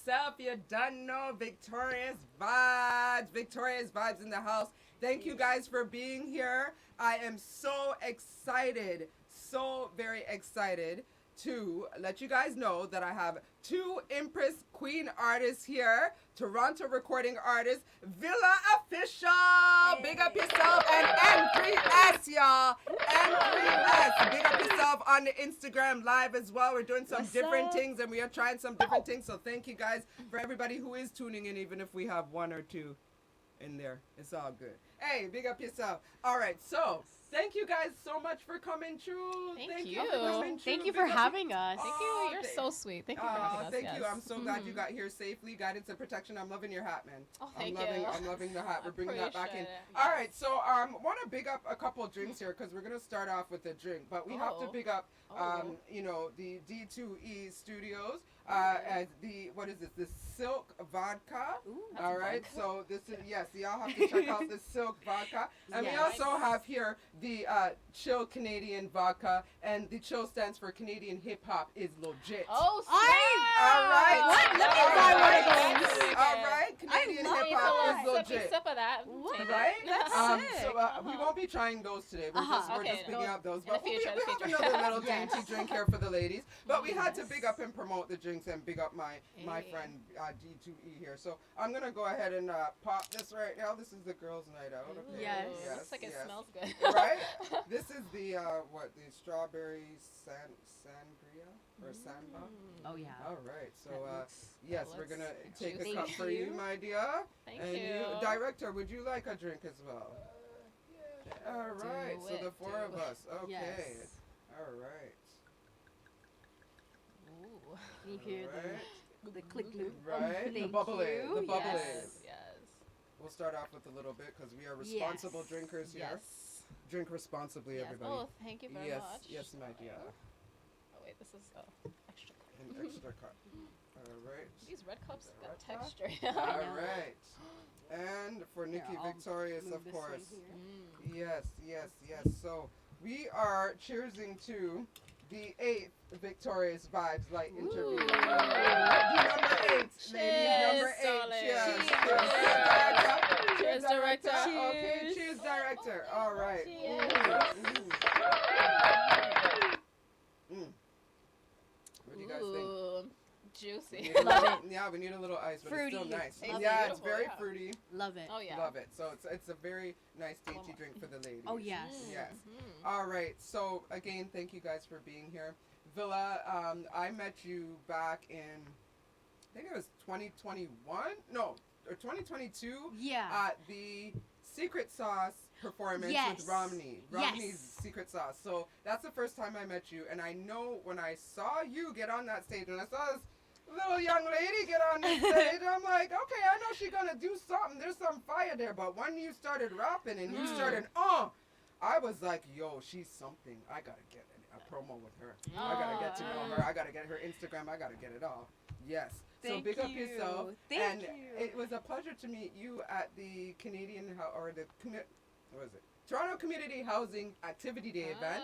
yourself. You done know Victorious Vibes. Victorious Vibes in the house. Thank you guys for being here. I am so excited, so very excited to let you guys know that I have two Empress Queen artists here, Toronto recording artist, Villah Official. Hey. Big up yourself. And N3S, y'all. N3S. Big up yourself on the Instagram live as well. We're doing some different things and we are trying some different things. So thank you guys for everybody who is tuning in, even if we have one or two in there. It's all good. Hey, big up yourself. All right, so thank you guys so much for coming through. Thank you. Thank you for having us. Thank you. You're so sweet. Thank you for having us. Thank you. I'm so glad you got here safely. Guidance and protection. I'm loving your hat, man. Oh, thank you. I'm loving the hat. We're bringing that back in. Yes. All right, so want to big up a couple of drinks here because we're gonna start off with a drink, but we have to big up, you know, the D2E Studios. As the what is this? The Silk Vodka. Ooh, all right, so this is y'all have to check out the Silk Vodka, and we also have here the Chill Canadian Vodka, and the Chill stands for Canadian Hip Hop is legit. Oh, all right. What? Let me buy one of those. All right, Canadian Hip Hop is legit. Sip of that. Right? That's so we won't be trying those today. We're just picking up those. But we have another little dainty drink here for the ladies. But we had to big up and promote the drinks and big up my friend D2E here. So I'm gonna go ahead and pop this right now. This is the girls' night out. Okay? Yes. Looks like it smells good. Right? This is the the strawberry sangria or samba. Oh yeah. All right. So yes, we're gonna take juicy. a cup for you, my dear. Thank and you. Director, would you like a drink as well? Yeah. All right. So the four of us. Okay. Yes. All right. Ooh. Can you hear the click loop? Right. The Thank bubbly. you. The bubbly. Yes. We'll start off with a little bit because we are responsible drinkers here. Yes. Drink responsibly, everybody. Oh, thank you very much. Yes, my dear. Oh wait, this is extra. An extra cup. All right. These red cups got texture. All right. And for Nikki Victorious, of course. Yes. So we are cheersing to the 8th Victorious Vibes Light Interview. Number 8, ladies. Number 8. Cheers. Cheers, director. Okay, cheers, director. All right. What do you guys think? Juicy. Love it. Yeah, we need a little ice, but Fruity. it's still nice. It's Yeah, it's beautiful, very yeah. fruity. Love it. Oh yeah. Love it. So it's a very nice dainty drink for the ladies. Oh yes. Yes. All right. So again, thank you guys for being here. Villa, I met you back in, I think it was 2021? No, or 2022? Yeah. At the Secret Sauce performance with Rawmny. Rawmny's Secret Sauce. So that's the first time I met you. And I know when I saw you get on that stage, and I saw this little young lady get on the stage, I'm like, okay, I know she's going to do something. There's some fire there. But when you started rapping and you started, I was like, yo, she's something. I got to get a promo with her. I got to get to know her. I got to get her Instagram. I got to get it all. Yes. So big up yourself. Thank you. It was a pleasure to meet you at the Toronto Community Housing Activity Day event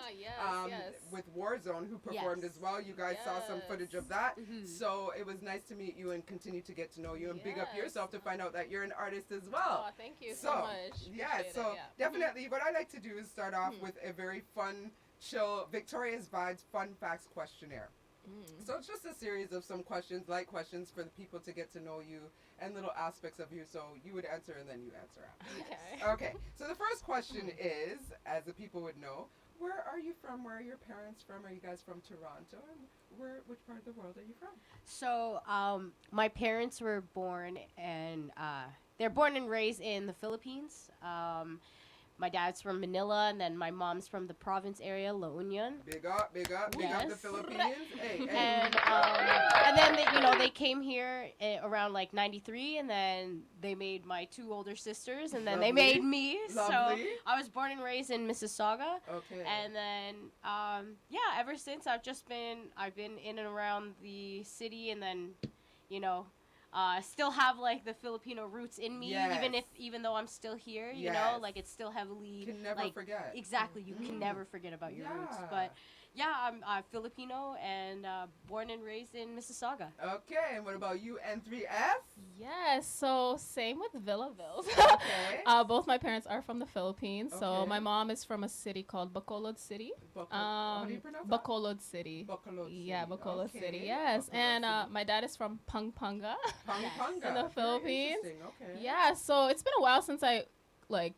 with Warzone, who performed as well. You guys saw some footage of that. So it was nice to meet you and continue to get to know you and big up yourself to find out that you're an artist as well. Oh, thank you so much. Yeah, so definitely what I like to do is start off with a very fun, chill, Victorious Vibes Fun Facts questionnaire. So it's just a series of some questions, light questions for the people to get to know you and little aspects of you. So you would answer and then you answer after. Okay. So the first question is, as the people would know, where are you from? Where are your parents from? Are you guys from Toronto? And which part of the world are you from? So my parents were born and they're born and raised in the Philippines. My dad's from Manila, and then my mom's from the province area, La Union. Big up the Philippines. Hey. And then they came here around like '93, and then they made my two older sisters, and then they made me. So I was born and raised in Mississauga. Okay. And then ever since I've been in and around the city, and then still have like the Filipino roots in me, even though I'm still here, you know, like it's still heavily can never forget. Exactly, you can never forget about your roots. But Yeah, I'm Filipino and born and raised in Mississauga. Okay, and what about you, N3S? Yes, so same with Villavilles. Okay. Both my parents are from the Philippines. So Okay. my mom is from a city called Bacolod City. How do you pronounce that? Bacolod City. Bacolod City. Yeah, Bacolod Okay. City. Yes, Bacolod and City. my dad is from Pampanga. Pampanga. in the Very Philippines. interesting. Okay. Yeah, so it's been a while since I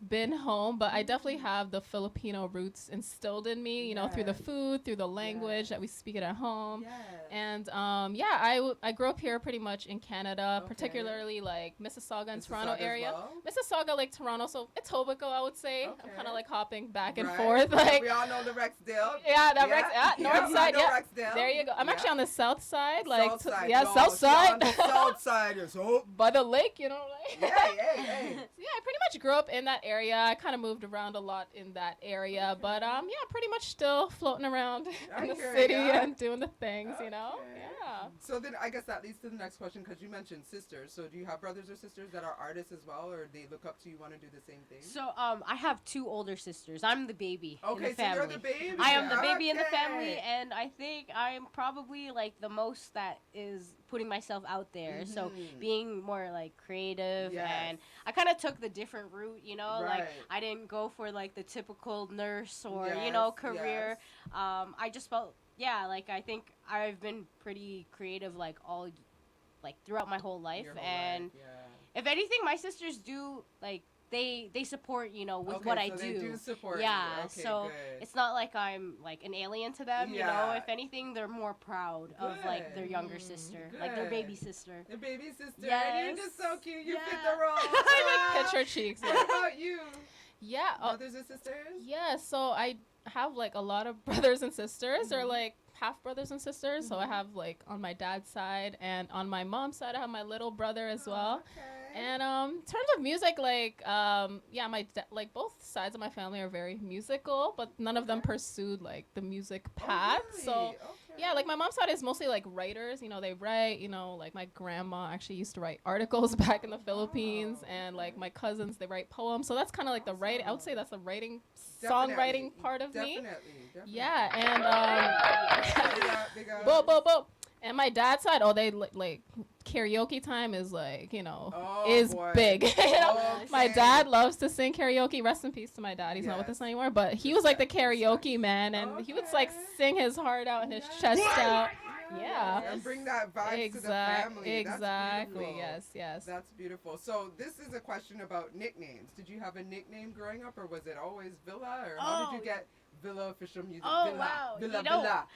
been home, but I definitely have the Filipino roots instilled in me, you know, through the Yes. food, through the language Yes. that we speak it at home. Yes. And I grew up here pretty much in Canada, Okay. particularly like Mississauga and Toronto Mississauga as area. well? Mississauga, like Toronto, so Etobicoke, I would say. I'm Okay. kind of like hopping back and Right. forth, Yeah, like we all know the Rexdale. yeah, that Rex, north I side, know yeah. Rexdale. There you go. I'm actually on the south side, like South side. yeah, No, south see, on side, the south side is hope. by the lake, you know. Like. Hey. So, yeah, I pretty much grew up in that area. I kind of moved around a lot in that area, but yeah, pretty much still floating around I in the hear city ya. and doing the things, you know. Okay. Yeah. So then I guess that leads to the next question because you mentioned sisters. So do you have brothers or sisters that are artists as well, or they look up to you, want to do the same thing? So I have 2 older sisters. I'm the baby in Okay, the so family. you're the baby. I am the baby in the family, Okay. and I think I'm probably like the most that is putting myself out there. So Mhm. being more like creative, Yes. and I kind of took the different route, you know, like Right. I didn't go for like the typical nurse or Yes, career. yes. I just felt like I think I've been pretty creative like throughout my whole life, Your whole and life, yeah. if anything, my sisters do like they support with Okay, what I so do. They do support Yeah, you. Okay, so good. it's not like I'm like an alien to them, you know. Yeah. If anything, they're more proud of like their younger Good. sister, like their baby Good. sister. The baby sister. And Yes. you're just so cute. You fit Yeah. the role. Picture cheeks. What about you? Yeah. Brothers and sisters? Yeah, so I have like a lot of brothers and sisters, or like half brothers and sisters. So I have like on my dad's side, and on my mom's side I have my little brother as well. Okay. And in terms of music, like like both sides of my family are very musical, but none of them pursued like the music path. Oh, really? So Okay. yeah, like my mom's side is mostly like writers, you know, they write, you know, like my grandma actually used to write articles back in the Philippines, and like my cousins, they write poems. So that's kind of like the writing, I would say that's the writing, songwriting part of me. Definitely. Yeah, and Big up. Bo. And my dad's side, they like karaoke time is like, you know, Oh, is boy. big. You know? Okay. My dad loves to sing karaoke. Rest in peace to my dad. He's not with Yes. us anymore, but he was like the karaoke man, and he would like Okay. sing his heart out and his Yes. chest out. Yeah. Yeah. And bring that vibe to the family. Exactly. That's beautiful. Yes. That's beautiful. So this is a question about nicknames. Did you have a nickname growing up, or was it always Villa, or how did you get Villa official music? Oh, Villa, wow. Villa, You know, Villa.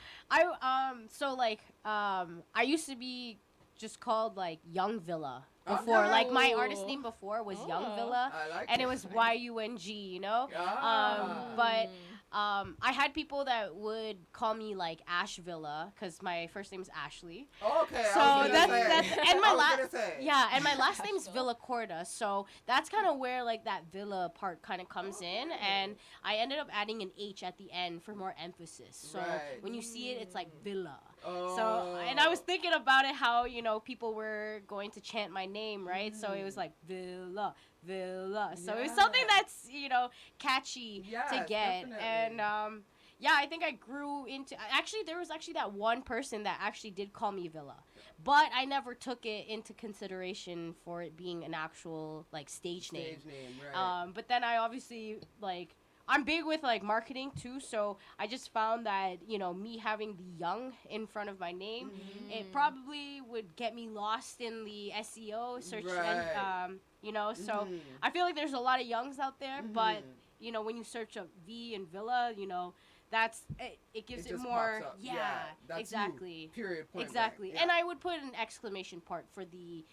I used to be just called like Young Villa before. Okay. Like my artist name before was Young Oh. Villa, I like and it was YUNG, you know. Ah. But I had people that would call me like Ash Villa because my first name is Ashley. Okay. So I was gonna that's say. and my I was last gonna say. yeah, and my last name's Villa Corda, so that's kind of where like that Villa part kind of comes in, Okay. and I ended up adding an H at the end for more emphasis. So Right. when you see it, it's like Villa. Oh. So and I was thinking about it how people were going to chant my name, right? So it was like Villa. So it was something Yeah. that's catchy to Yes, get, definitely. and yeah, I think I grew into. Actually, there was actually that one person that actually did call me Villa, but I never took it into consideration for it being an actual like stage name. Stage name, right. But then I obviously I'm big with like marketing too, so I just found that me having the young in front of my name, it probably would get me lost in the SEO search, Right. and so Mhm. I feel like there's a lot of youngs out there, but Mhm. when you search up V and Villa, that's it gives it just more. pops up. Yeah, That's exactly. You, period. Point Exactly. blank. And I would put an exclamation part for the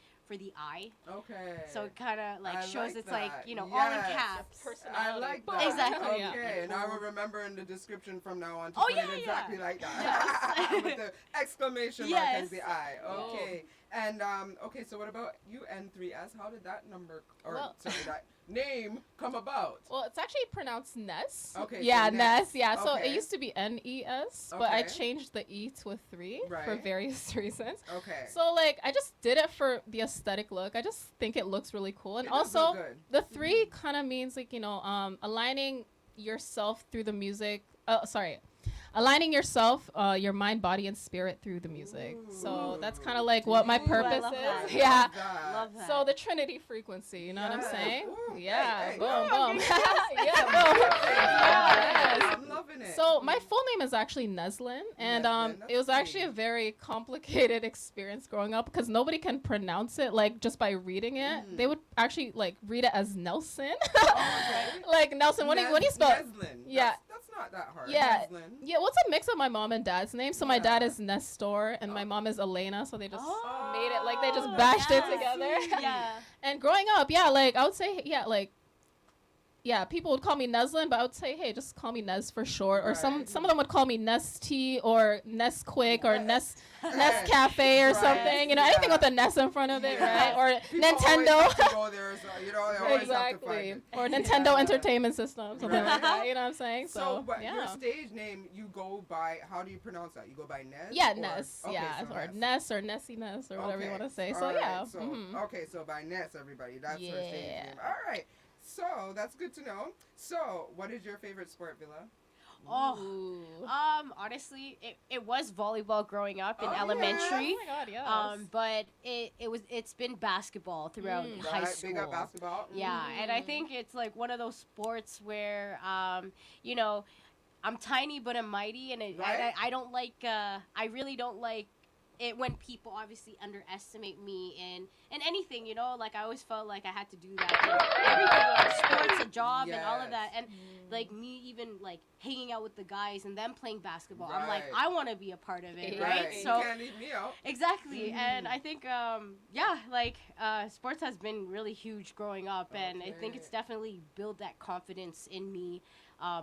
I. Okay. So it kind of like I shows like it's that. like, all in Yes. caps. I like that. Exactly. Okay, Yeah. and I will remember in the description from now on to Oh, put yeah, it exactly yeah. like that. Yes. With the exclamation mark Yes. as the I. Okay. And okay, so what about you, N3S? How did that that name come about? Well, it's actually pronounced Ness. Okay, Yeah, so Ness. Ness. Yeah. So Okay. it used to be N-E-S, but I Okay. changed the E to a 3 for Right. various reasons. Okay. So like I just did it for the aesthetic look. I just think it looks really cool, and It does also look good. the 3 kind of means like aligning yourself through the music. aligning yourself, your mind, body, and spirit through the music. So that's kind of like what my Ooh, I purpose love is. that. Yeah. Love that. So the Trinity frequency, you know what I'm saying? Ooh, Yeah. hey, Boom, oh, boom. okay. Yeah, boom. Yes. I'm loving it. So my full name is actually Neslin, and Neslin, it was that's actually a sweet. very complicated experience growing up because nobody can pronounce it like just by reading it. They would actually like read it as Nelson, like Nelson. What do you spell? Neslin. Yeah. That's not that hard. Yeah. Neslin. Yeah, what's a mix of my mom and dad's name? So my dad Yeah. is Nestor and my mom is Elena, so they just made it like they just Oh, bashed it yeah. together. Yeah. And growing up, yeah, like I would say, people would call me Neslin, but I would say, hey, just call me Nez for short. Or some Right. of them would call me Nesty or Nesquik or Nest Cafe or Right. something. You know, anything with a Nest in front of it, Yeah. right? Or People always Nintendo. have to go there, so, you know, they always have to find Exactly. it. Or Nintendo Yeah. Entertainment System, something Right. like that. You know what I'm saying? So, but your yeah. stage name, you go by, how do you pronounce that? You go by Nez? Yeah, or- Ness. okay, Yeah. so Or Ness. Ness or Nessie Ness or whatever you Okay. want to say. All So, right, yeah. So, mhm. okay, so by Ness, everybody. That's her stage Yeah. name. All right. So, that's good to know. So, what is your favorite sport, Villa? Oh. Ooh. Honestly, it was volleyball growing up in Oh, yeah. elementary. Oh my God, yes. But it's been basketball throughout high Right, school. big up basketball. Yeah, and I think it's like one of those sports where you know, I'm tiny but I'm mighty, and Right. I don't like I really don't like it when people obviously underestimate me in anything, you know, like I always felt like I had to do that in everything, like sports, a job, and all of that, and like me even like hanging out with the guys and them playing basketball, I'm like, Right. I want to be a part of it, Right. right? You So can't leave me out. exactly, and I think yeah, like sports has been really huge growing up, and I think it's Okay. definitely built that confidence in me.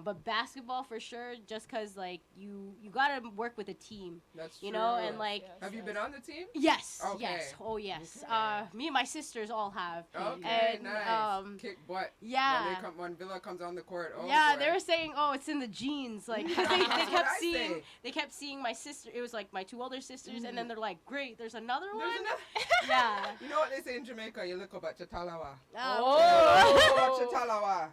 But basketball for sure, just cause like you gotta work with a team, That's true. you know, and like Have you been on the team? yes, Okay. yes, oh yes. Okay. Me and my sisters all have. Okay, And, nice. Kick butt. Yeah. When Villa comes on the court. Oh, Yeah, boy. they were saying, "Oh, it's in the genes." Like 'cause they That's what kept I seeing, say. they kept seeing my sister. It was like my two older sisters, and then Mhm. they're like, "Great, there's another There's one." another. Yeah. You know what they say in Jamaica? You look about Chatalawa. Oh. Chatalawa.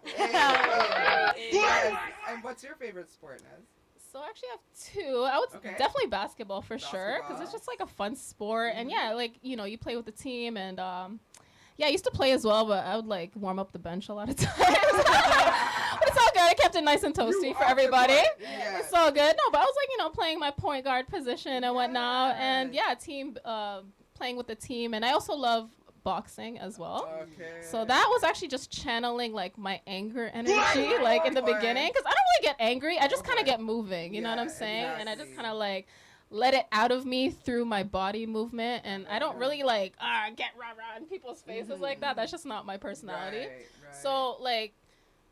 Hey. Yes. And what's your favorite sport, Nez? So I actually have two. I would Okay. definitely basketball for sure because Basketball. it's just like a fun sport, and Mhm. yeah, like you know, you play with the team, and yeah, I used to play as well, but I would like warm up the bench a lot of times. But it's all good. I kept it nice and toasty You for are the everybody. point. Yeah. It's all good. No, but I was like, you know, playing my point guard position and whatnot, and Yes. yeah, team playing with the team, and I also love boxing as well. Okay. So that was actually just channeling like my anger energy, like in the boy. beginning, because I don't really get angry. I just Oh, kind of boy. get moving. You know what I'm Yeah, saying? And I just exactly. kind of like let it out of me through my body movement, and I don't Yeah. really like get rah rah in people's faces like that. That's just not my personality. Right, right. So like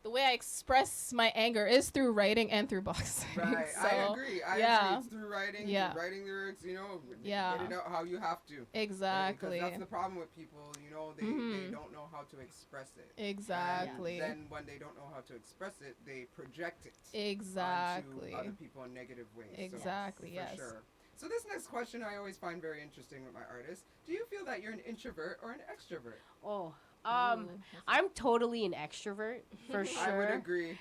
the way I express my anger is through writing and through boxing. Right, So, I agree. I yeah. agree. It's through writing, Yeah. writing lyrics, you know, Yeah. get it out how you have to. Exactly. Because that's the problem with people, you know, they Mhm. don't know how to express it. Exactly. And then when they don't know how to express it, they project it Exactly. onto other people in negative ways. Exactly, So, yes. For sure. So this next question I always find very interesting with my artists. Do you feel that you're an introvert or an extrovert? Oh, Ooh. I'm totally an extrovert for sure. I would agree.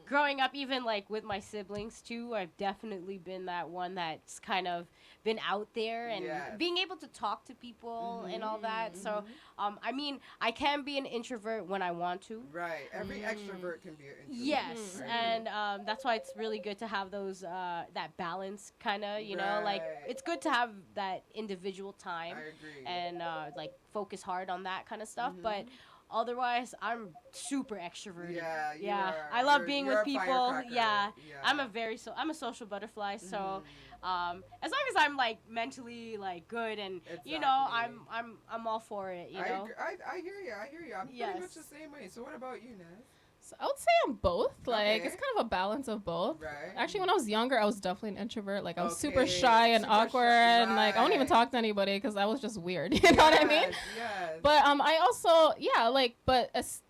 Growing up, even like with my siblings too, I've definitely been that one that's kind of been out there and Yes. being able to talk to people and all that. So, Mm-hmm. I mean, I can be an introvert when I want to. Right. Every extrovert can be an introvert. Yes, I agree. and that's why it's really good to have those that balance, kind of, you know, like Right. it's good to have that individual time I agree. and like focus hard on that kind of stuff, Mhm. but. Otherwise, I'm super extroverted. Yeah, you Yeah, are. I love You're- being you're with a people. firecracker. Yeah, Yeah. I'm a social butterfly. So, Mhm. as long as I'm like mentally like good and you know, Exactly. I'm all for it. You know. I hear you. I hear you. I'm pretty Yes. much the same way. So what about you, Nez? So I would say I'm both. Like Okay. it's kind of a balance of both. Right. Actually, when I was younger, I was definitely an introvert. Like I was super Okay, shy and super awkward, shy, and like I wouldn't even right. talk to anybody because I was just weird. You know what I mean? Yes. But I also but as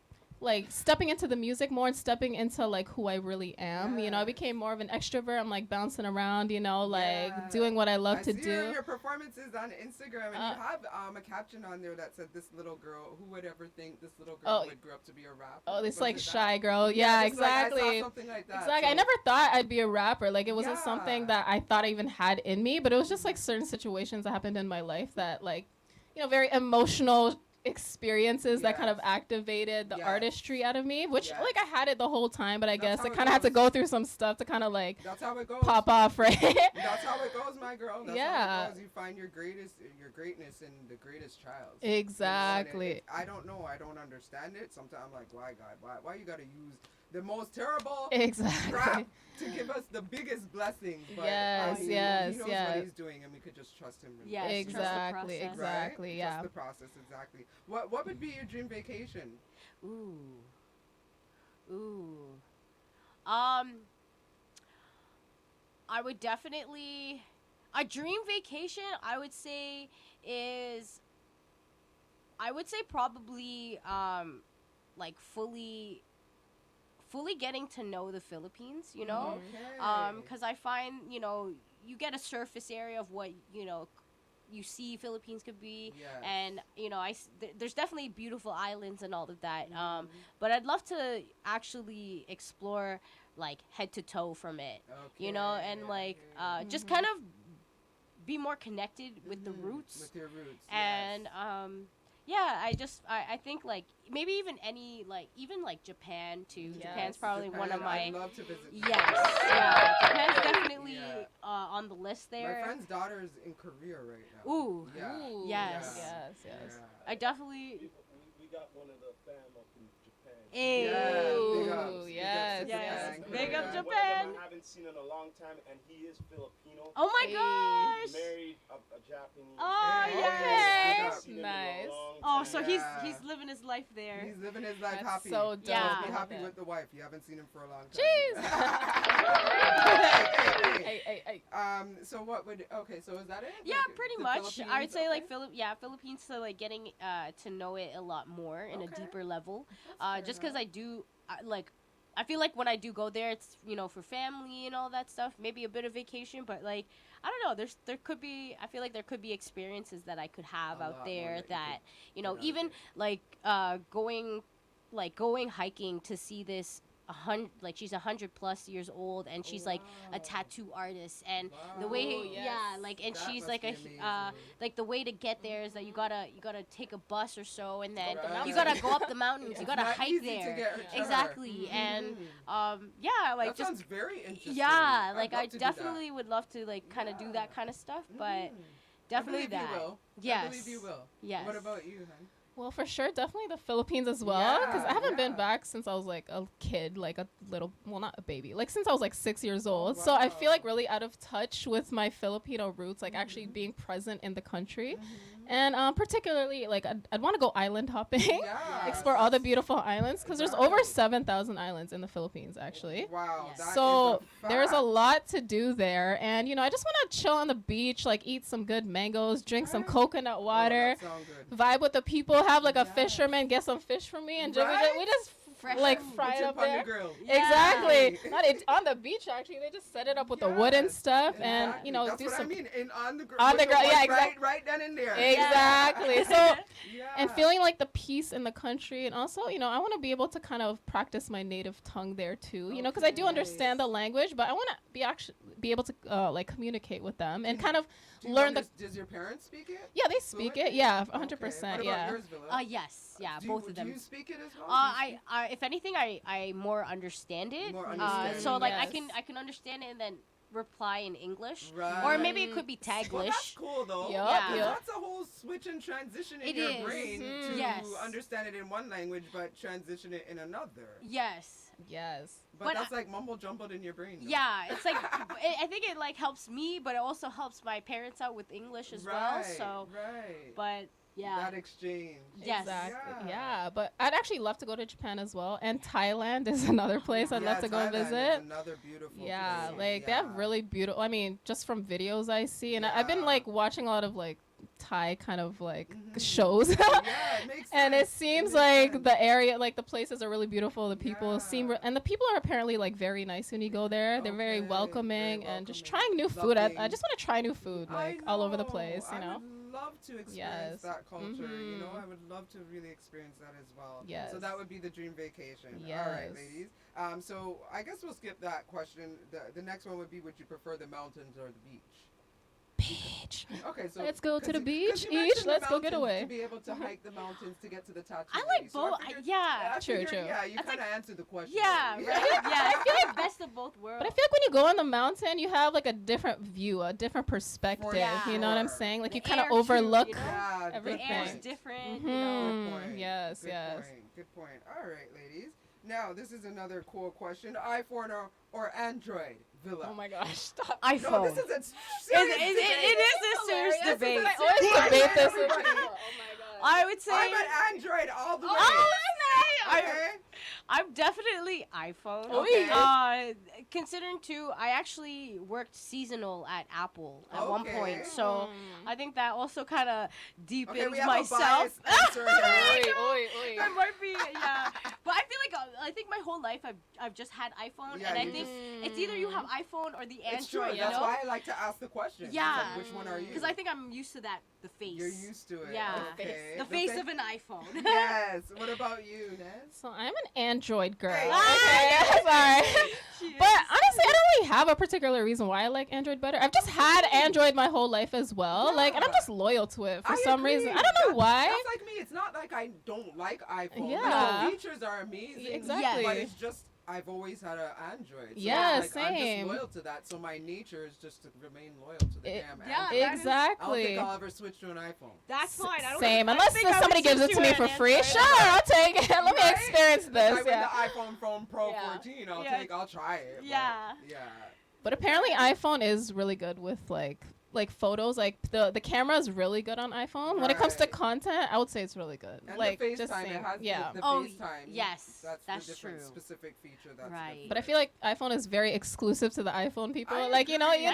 like stepping into the music more and stepping into like who I really am. You know, I became more of an extrovert. I'm like bouncing around, you know, like doing what I love to do. Your performances on Instagram, and you have a caption on there that said, "This little girl, who would ever think this little girl would grow up to be a rapper?" Oh, this like shy girl. Yeah, exactly. Like, I saw something like that. Exactly. So. I never thought I'd be a rapper. Like it wasn't something that I thought I even had in me, but it was just like certain situations that happened in my life that like, you know, very emotional experiences that kind of activated the artistry out of me, which like I had it the whole time, but I guess I kind of had to go through some stuff to kind of like pop off, right? That's how it goes, my girl. That's how it goes. You find your greatness in the greatest trials. Exactly. You know, I don't know. I don't understand it. Sometimes I'm like, why, God? Why you gotta use the most terrible crap to give us the biggest blessings? But he knows what he's doing, and we could just trust him. Really. Yeah, exactly. Right? Yeah. Trust the process, exactly. What would be your dream vacation? I would definitely a dream vacation. I would say probably like fully getting to know the Philippines, you know, because I find, you know, you get a surface area of what, you know, you see Philippines could be, and you know, there's definitely beautiful islands and all of that, but I'd love to actually explore like head to toe from it, you know, and like just kind of be more connected with the roots, with your roots, and I think like maybe even even Japan too. Japan's probably one of my. I'd love to visit. Japan's definitely on the list there. My friend's daughter is in Korea right now. Ooh. Yes. I definitely. We got one of the fam up in Japan. Big up Japan. I haven't seen in a long time, and he is Filipino. Oh my gosh. Married a Japanese. Oh yes. Nice. Oh, so he's living his life there. He's living his life happy. So dope. Yeah. Be happy with the wife. You haven't seen him for a long time. Jeez. Hey. So what would? Okay. So is that it? Yeah, like, pretty much. I would say like Philippines. So like getting to know it a lot more in a deeper level. Just because I feel like when I do go there, it's, you know, for family and all that stuff. Maybe a bit of vacation, but like I don't know. I feel like there could be experiences that I could have out there that you know, even like going hiking to see this. She's 100+ years old, and she's like a tattoo artist, and the way and she's like like the way to get there is that you gotta take a bus or so, and then you gotta go up the mountains, you gotta hike there. Exactly. And that sounds very interesting. I definitely would love to like kind of do that kind of stuff, but definitely that. I believe you will. Yes. What about you, hon? Well, for sure, definitely the Philippines as well, because I haven't been back since I was like a kid, like a little, well, not a baby, like since I was like 6 years old. So I feel like really out of touch with my Filipino roots, like actually being present in the country. And particularly, like, I'd want to go island hopping, explore all the beautiful islands, because there's over 7,000 islands in the Philippines, actually. Wow. So there's a lot to do there. And, you know, I just want to chill on the beach, like, eat some good mangoes, drink some coconut water, vibe with the people, have, like, a fisherman get some fish for me, and we just like fry it up there. Exactly. Not on the beach, actually. They just set it up with the wood and stuff, and you know, that's do what some. I mean. On the grill. On the grill, yeah, exactly. Right then and there. Exactly. So, and feeling like the peace in the country, and also, you know, I want to be able to kind of practice my native tongue there too. You know, because I do understand the language, but I want to be able to like communicate with them and kind of learn the. Does your parents speak it? Yeah, they speak it. Yeah, 100%. What about yours, Villah? Yes, yeah, both of them. Do you speak it as well? I if anything, I more understand it. So like I can understand it and then reply in English, or maybe it could be Taglish. Well, that's cool though. That's a whole switch and transition in your brain to understand it in one language, but transition it in another. Yes. But that's like mumble jumbled in your brain. Though. Yeah, it's like I think it like helps me, but it also helps my parents out with English as well. So but. Yeah. That exchange. Yes. Exactly. Yeah, but I'd actually love to go to Japan as well, and Thailand is another place I'd love to go visit. Is another beautiful place. Like they have really beautiful. I mean, just from videos I see, and I've been like watching a lot of like Thai kind of like shows. Yeah, it makes sense. And it seems makes like sense. the area, like the places are really beautiful. The people Yeah. seem, and the people are apparently like very nice when you go there. They're very Okay, welcoming very and just welcoming. trying new food. I Loving. just want to try new food like all over the place, you I know? would love to experience Yes. that culture. You know, Mhm. I would love to really experience that as well. Yes. So that would be the dream vacation. All Yes. right, ladies. So I guess we'll skip that question. The next one would be, would you prefer the mountains or the beach? Beach. Okay, so Let's go to 'cause the you- 'cause beach you each. mentioned the Let's go get mountains away. To be able to hike the mountains to get to the tattoo. I lady. like So both. figured- Yeah. I True, figured, true. Yeah, you That's kind of answered the question. Yeah, already. right? Yeah, I feel like best of both worlds. But I feel like when you go on the mountain, you have like a different view, a different perspective. Yeah. You know what I'm sure. saying? Like The you kind of air too, overlook. you know? Yeah, good Everything. The air's point. different, you know. Good point. Yes, Good yes. point. Good point. All right, ladies. Now, this is another cool question. iPhone or Android, Villa? Oh my gosh, stop. No, iPhone. this is a It serious is debate. a serious Hilarious. debate. I always Yeah, debate this with everybody. people. Oh my god. I would say I'm an Android all the way. I, I'm definitely iPhone. Okay. Considering too, I actually worked seasonal at Apple at one Okay. point, so I think that also kind of deepens Okay, we have myself. a biased answer here. That might be, yeah. But I feel like I think my whole life I've just had iPhone, Yeah, and I you think just- it's either you have iPhone or the It's true. Android. You That's know, why I like to ask the question. It's Yeah. like, which one are you? because I think I'm used to that. The face. You're used to it. Yeah. Okay. The face of an iPhone. Yes. What about you, Nez? So I'm an Android girl. Hey. Okay, sorry. She But is. honestly, I don't really have a particular reason why I like Android better. I've just had Android my whole life as well. Like, and I'm Yeah. just loyal to it for I some agree. reason. I don't know That's why. like me. It's not like I don't like iPhone. Yeah. The features are amazing. Exactly. But it's just I've always had an Android. So Yeah, like, I'm same. just loyal to that. So my nature is just to remain loyal to the It- damn yeah, Android. that is- I don't Exactly. think I'll ever switch to an iPhone. That's fine. I don't Same. I Unless think I would somebody gives it switch to me an for free. Android. Sure, I'll take it. Let me Right? experience Like this. with Yeah. the iPhone phone Pro Yeah. 14, Yeah. I'll try it. but Yeah. Yeah. But apparently iPhone is really good with like photos. Like the camera is really good on iPhone. When it comes to Right. content, I would say it's really good. And like the just FaceTime, saying, it has yeah. the Oh, FaceTime. yes, That's that's the different true. specific feature that's Right. But I feel like iPhone is very exclusive to the iPhone people. I Like you know, agree.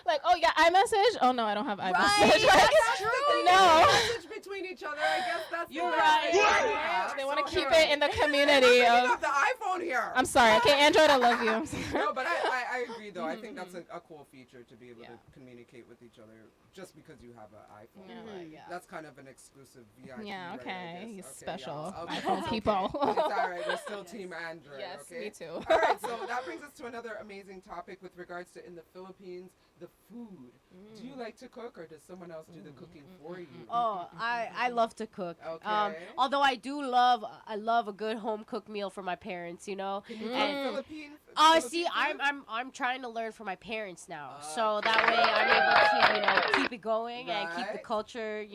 like oh yeah, iMessage. Oh no, I don't have iMessage. Right, Like, that's true. No. Message between each other. I guess that's You're the right. best What? thing to have. They want to So keep here- it in the I'm community bringing of. up the iPhone here. I'm sorry. Okay, Android, I love you. I'm sorry. No, but I agree though. I think that's a cool feature to be able Yeah. to communicate with each other just because you have an iPhone. Yeah, Right? like, yeah. That's kind of an exclusive VIP. Yeah, right, I okay. guess. He's Okay, special. yeah, okay, iPhone okay. people. It's all right. We're still Team Android. Yes, okay? me too. All right, so that brings us to another amazing topic with regards to in the Philippines, the food. Do you like to cook or does someone else do the cooking for you? Oh, I love to cook. Okay. Although I love a good home cooked meal for my parents. You know. Can you cook And Philippine? see, Philippine food? I'm trying to learn from my parents now, so that way I'm able to keep it going and keep the Right. culture,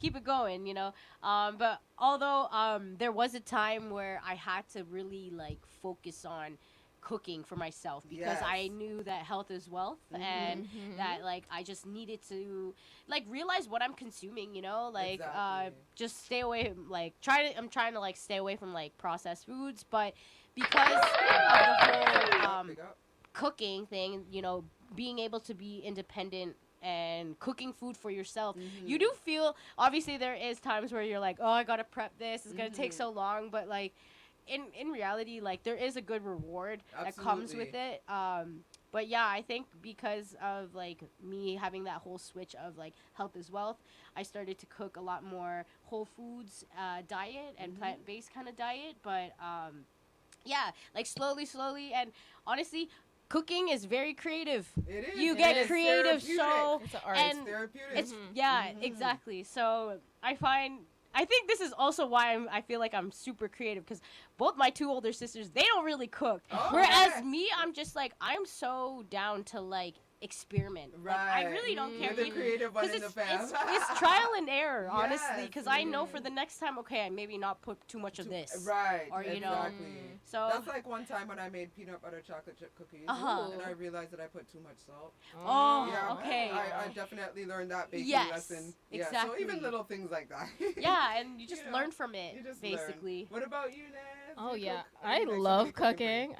keep it going, But although there was a time where I had to really like focus on cooking for myself because I Yes. knew that health is wealth Mhm. and that like I just needed to like realize what I'm consuming, like Exactly. just stay away I'm trying to like stay away from like processed foods, but because of the whole Big up. cooking thing, being able to be independent and cooking food for yourself, you do feel, obviously there is times where you're like, oh, I gotta prep this, it's gonna take so long, but like in reality, like there is a good reward that comes with Absolutely. it. But yeah, I think because of like me having that whole switch of like health is wealth, I started to cook a lot more whole foods diet and plant-based kind of diet. But yeah, like slowly, and honestly, cooking is very creative. It is. You It get is creative, therapeutic. so It's an art. and It's therapeutic. it's yeah, Mhm. exactly. So I think this is also why I feel like I'm super creative because both my two older sisters, they don't really cook. Oh, Whereas okay. me, I'm just like, I'm so down to like experiment. Like, Right. I really don't care. You're the creative one in the family. It's trial and error, honestly, Yes, because I it know is. for the next time, okay, I maybe not put too much of this. Right. Or, you know, exactly. So That's like one time when I made peanut butter chocolate chip cookies, Uh-huh. and I realized that I put too much salt. Oh, Yeah, okay. I definitely learned that baking Yes, lesson. Yeah, so exactly. even little things like that. yeah, and you just You know, learn from it, You just basically. learn. What about you, Naz? Oh You yeah, cook? Or I you like love somebody cooking cooking.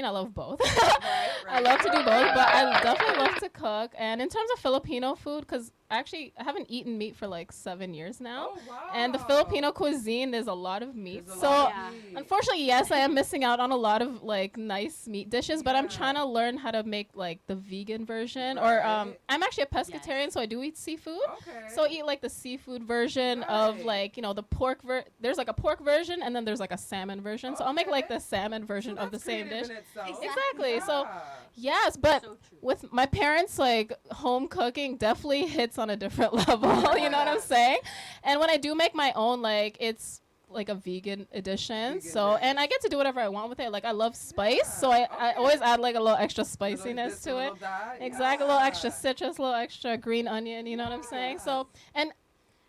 I love both. Right, I love to do right. both, but I definitely love to cook. And in terms of Filipino food, because actually I haven't eaten meat for like 7 years now. Oh, wow. And the Filipino cuisine, there's a lot of meat. There's a So lot of Yeah. meat. unfortunately, yes, I am missing out on a lot of like nice meat dishes, but I'm Yeah. trying to learn how to make like the vegan version. Or Right. I'm actually a pescatarian, so I do eat seafood. Okay. So I eat like the seafood version of Right. like, you know, the pork there's like a pork version and then there's like a salmon version. So I'll make like Okay. the salmon version So of the that's same creative dish. in itself. Exactly. So Yeah. yes, but So true. with my parents, like home cooking definitely hits on a different level. You know what I'm Yes. saying? And when I do make my own, like it's like a vegan edition. Vegan So dish. and I get to do whatever I want with it. Like I love spice, Yeah, so I okay. always add like a little extra Little spiciness this, to it. little that. Exactly, a little extra Yeah. citrus, a little extra green onion. You know what I'm saying? Yes. So and.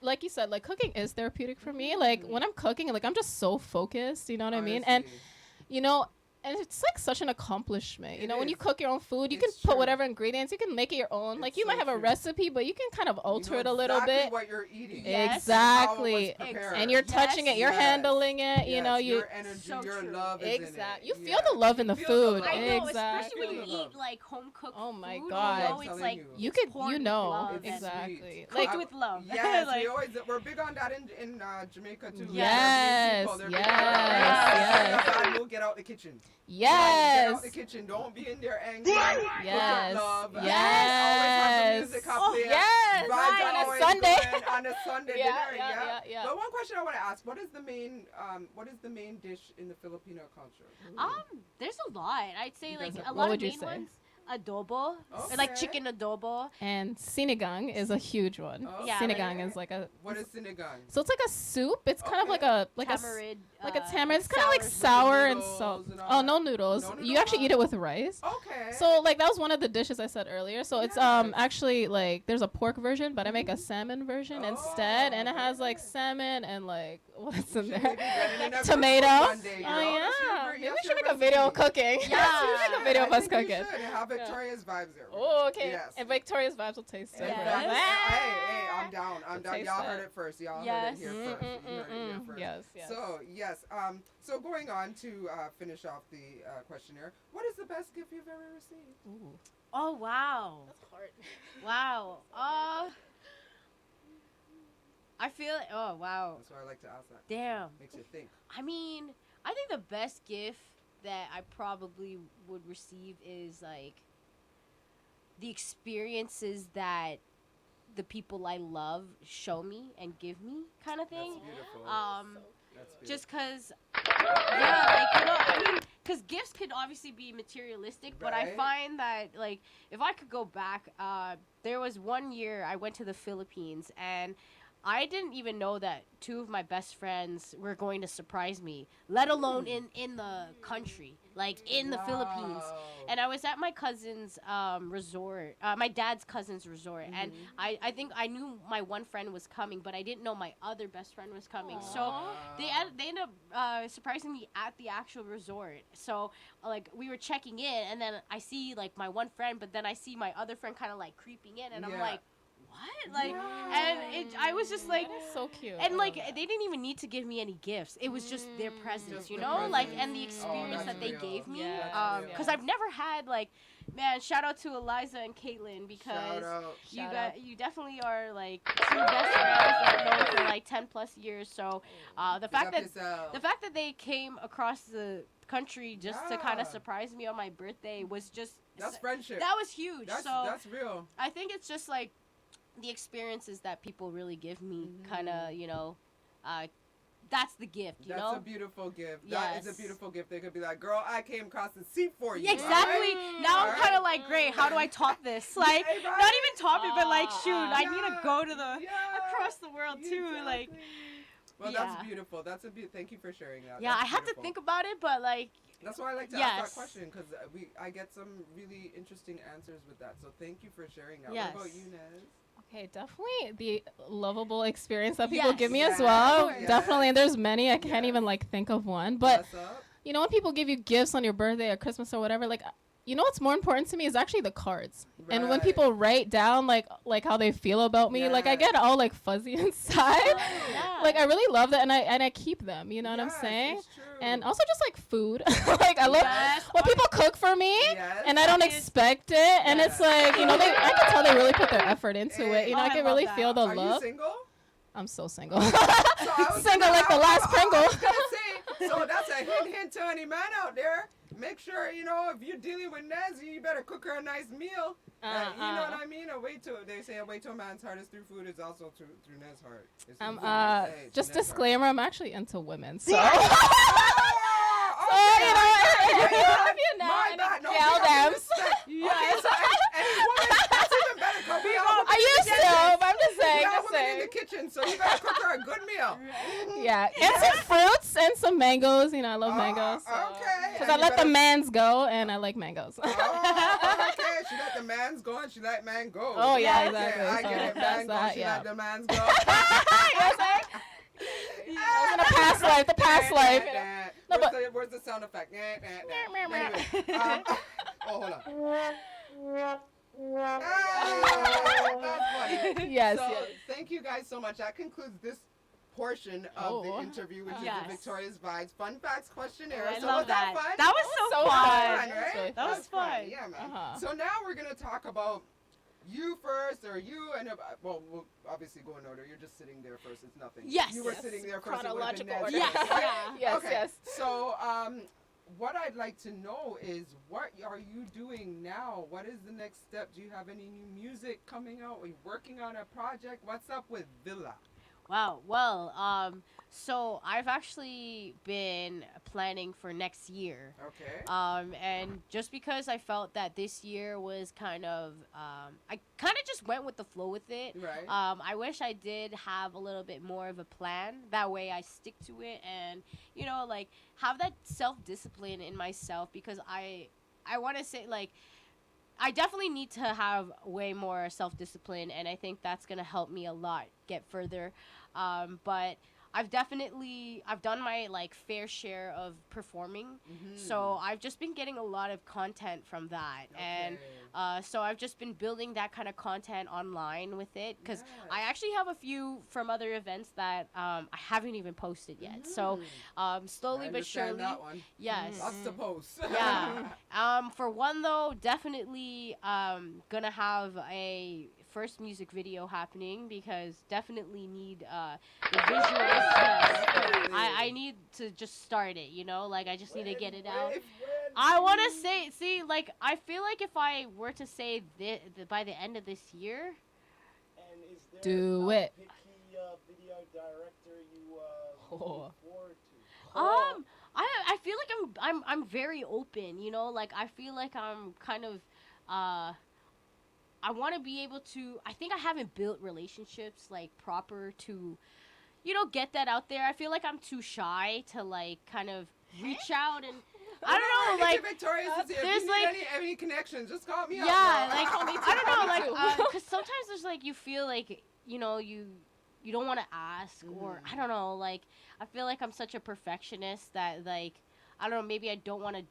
Like you said, like cooking is therapeutic for me. Like when I'm cooking, like I'm just so focused. You know what I mean? And Honestly. you know, and it's like such an accomplishment. You It know, when you is. cook your own food, you It's can put true. whatever ingredients, you can make it your own. Like It's you might so have a true. recipe, but you can kind of alter You it know a little exactly bit. what you're eating. Yes. Exactly. How it was prepared. And you're Yes. touching it, you're Yes. handling it. You Yes, know, you your energy, So your true. love is in it. exactly. You feel Yeah. the love in the You feel food. love. I know, Exactly. especially when you Feel the eat love. like home cooked Oh my food. God. You know, I'm it's telling like you. You it's could, poured you with know, love It's and exactly. sweet. Like cooked with love. Yes, Like, we're big on that in Jamaica too. Yes, They're big on yes, that. yes. Bad mood, get out the kitchen. Get yes, out the kitchen. Don't be in there angry. yes, Love. yes, Always have the music up Oh, there. yes. Vibes Right, are on a always Sunday. going on a Sunday Yeah, dinner. yeah. But one question I want to ask: what is the main dish in the Filipino culture? There's a lot. I'd say You like guys a have- What lot would of you main say? ones. Adobo, Okay. like chicken adobo. And sinigang is a huge one. Okay. Yeah, Sinigang is like a. What is sinigang? So it's like a soup. It's kind of Okay. like a Tamarind. like a tamarind. It's kind of like sour and salt. noodles and all Oh, that. no noodles. No You actually noodles? eat it with rice. Okay. So like that was one of the dishes I said earlier. So it's Yes. actually like there's a pork version, but I make a salmon version instead, and it has like okay. salmon and like what's in You should there? maybe get it in a Tomato. cookbook one day, Oh girl. That's your yeah. ver- Maybe we that's should your make a video of recipe. cooking. Yeah. We should make a video of I us think we cooking. should have Victorious Vibes there. Oh, okay. Yes. And Victorious Vibes will taste Hey, different. Yes. hey, I'm down. I'm down. Taste Y'all that. heard it first. Y'all Yes. heard it here first. You heard it here first. Yes, yes. So yes. So going on to finish off the questionnaire. What is the best gift you've ever received? Ooh. Oh wow. That's hard. Wow. I feel. Oh wow. That's why I like to ask that. Damn. Makes you think. I mean, I think the best gift that I probably would receive is like the experiences that the people I love show me and give me, kind of thing. That's beautiful. That's beautiful. Just cause, yeah, like, you know, I mean, cause gifts could obviously be materialistic, but I Right. find that, like, if I could go back, there was one year I went to the Philippines, and I didn't even know that two of my best friends were going to surprise me, let alone in the country, like in the Philippines. Wow. And I was at my cousin's resort, my dad's cousin's resort, and I think I knew my one friend was coming, but I didn't know my other best friend was coming. So they ended up surprising me at the actual resort. So like we were checking in, and then I see like my one friend, but then I see my other friend kind of like creeping in, and I'm Yeah. like, what? Like, and I was just like. That is so cute. And like they didn't even need to give me any gifts. It was just their presence, Just you the know, like presence. and the experience that's that they real. gave me. Yeah, Because yeah. I've never had like, man, shout out to Eliza and Caitlin Shout because out. you Shout got out. you definitely are like two best friends that I've known for like 10+ years. So the Big fact up that yourself. the fact that they came across the country just to kind Yeah. of surprise me on my birthday was just That's friendship. that was huge. That's So that's real. I think it's just like the experiences that people really give me, kind of, you know, that's the gift, you That's know? a beautiful gift. That is Yes. a beautiful gift. They could be like, girl, I came across the sea for you. Yeah, exactly. alright? Now I'm Alright. kind of like, great, how do I top this? Like, Hey, right? not even top it, but like, shoot, I need to Yeah, go to the, yeah, across the world too, like. exactly. Well, Yeah. that's beautiful. That's thank you for sharing that. Yeah, That's I had to beautiful. think about it, but like, That's why I like to ask Yes. that question because I get some really interesting answers with that. So thank you for sharing that. Yes. What about you, Nez? Okay, definitely the lovable experience that people Yes. give me Yes. as well. Yes. Definitely, and there's many. I can't Yes. even like think of one, but What's up? you know when people give you gifts on your birthday or Christmas or whatever, like you know what's more important to me is actually the cards. And when Right. people write down like how they feel about me, like I Yes. get all like fuzzy inside. Yeah. Like I really love that, and I keep them. You know what I'm Yes, saying? it's true. And also just like food. Like I love Yes. when people cook for me, Yes. and I don't That is- expect it, and it's like, you know, I can tell they really put their effort into it. You know, Oh, I I can love really that. feel the Are you love. single? I'm so single. So I was Single gonna- like the last I Pringle. was gonna say, so that's a hint to any man out there. Make sure, you know, if you're dealing with Nez, you better cook her a nice meal. You know what I mean? They say a way to a man's heart is through food is also through Nez's heart. It's through food. Hey, it's Just Nez's heart. disclaimer, I'm actually into women. So, Oh, you know, okay. if you're not, My any bad. No, gal we got dams. respect. Okay, so any woman, that's even better. 'Cause we all I used to, but I'm just saying, we all just women in saying. the kitchen, so you gotta cook her a good meal. Yeah, and some fruits and some mangoes. You know, I love mangoes. Okay. Because And I you let the better- mans go, and I like mangoes. Oh, okay. She let the mans go and she let man go. Oh, yeah, Okay, exactly. I So get it. that's Man go, that, she yeah. let the mans go. In the past life, the past life. You know? No, but Where's the sound effect? Anyway, oh, hold on. That's funny. yes, So, yes. thank you guys so much. That concludes this portion of the interview, which is Yes. the Victorious Vibez Fun Facts Questionnaire. I so love was that that. fun? That was so so fun. fun. Right? That was fun. Yeah, man. Uh-huh. So now we're gonna talk about you first, or you and well, we'll obviously go in order. You're just sitting there first. It's nothing. Yes. You were Yes. sitting there first. It would've been Chronological Nez order. first, Yeah. right? Yeah. Yes, Okay. yes. So, what I'd like to know is, what are you doing now? What is the next step? Do you have any new music coming out? Are you working on a project? What's up with Villah? Wow. Well, so I've actually been planning for next year. Okay. And just because I felt that this year was kind of, I kind of just went with the flow with it. Right. I wish I did have a little bit more of a plan. That way I stick to it and, you know, like, have that self-discipline in myself, because I want to say, like, I definitely need to have way more self-discipline, and I think that's going to help me a lot get further. But I've done my, like, fair share of performing. So I've just been getting a lot of content from that. And so I've just been building that kind of content online with it, because I actually have a few from other events that I haven't even posted yet. So slowly but surely. That one. Yes. Lots to post. Yeah. For one though, definitely gonna have a first music video happening, because definitely need the visuals. Yes. I need to just start it, you know, like I just need to get it out. I want to see, like, I feel like if I were to say by the end of this year. And is there Do a it. picky video director you Oh. looking forward to? I feel like I'm very open, you know, like I feel like I'm kind of I want to be able to, I think I haven't built relationships like proper to, you know, get that out there. I feel like I'm too shy to, like, kind of reach out, and I don't know, like, Victorious is here. there's, If you need like, any connections, just call me up. yeah, bro. like, Call me too, I don't call know, me like, too. because sometimes there's, like, you feel like, you know, you don't want to ask, or I don't know, like, I feel like I'm such a perfectionist that, like, I don't know, maybe I don't want to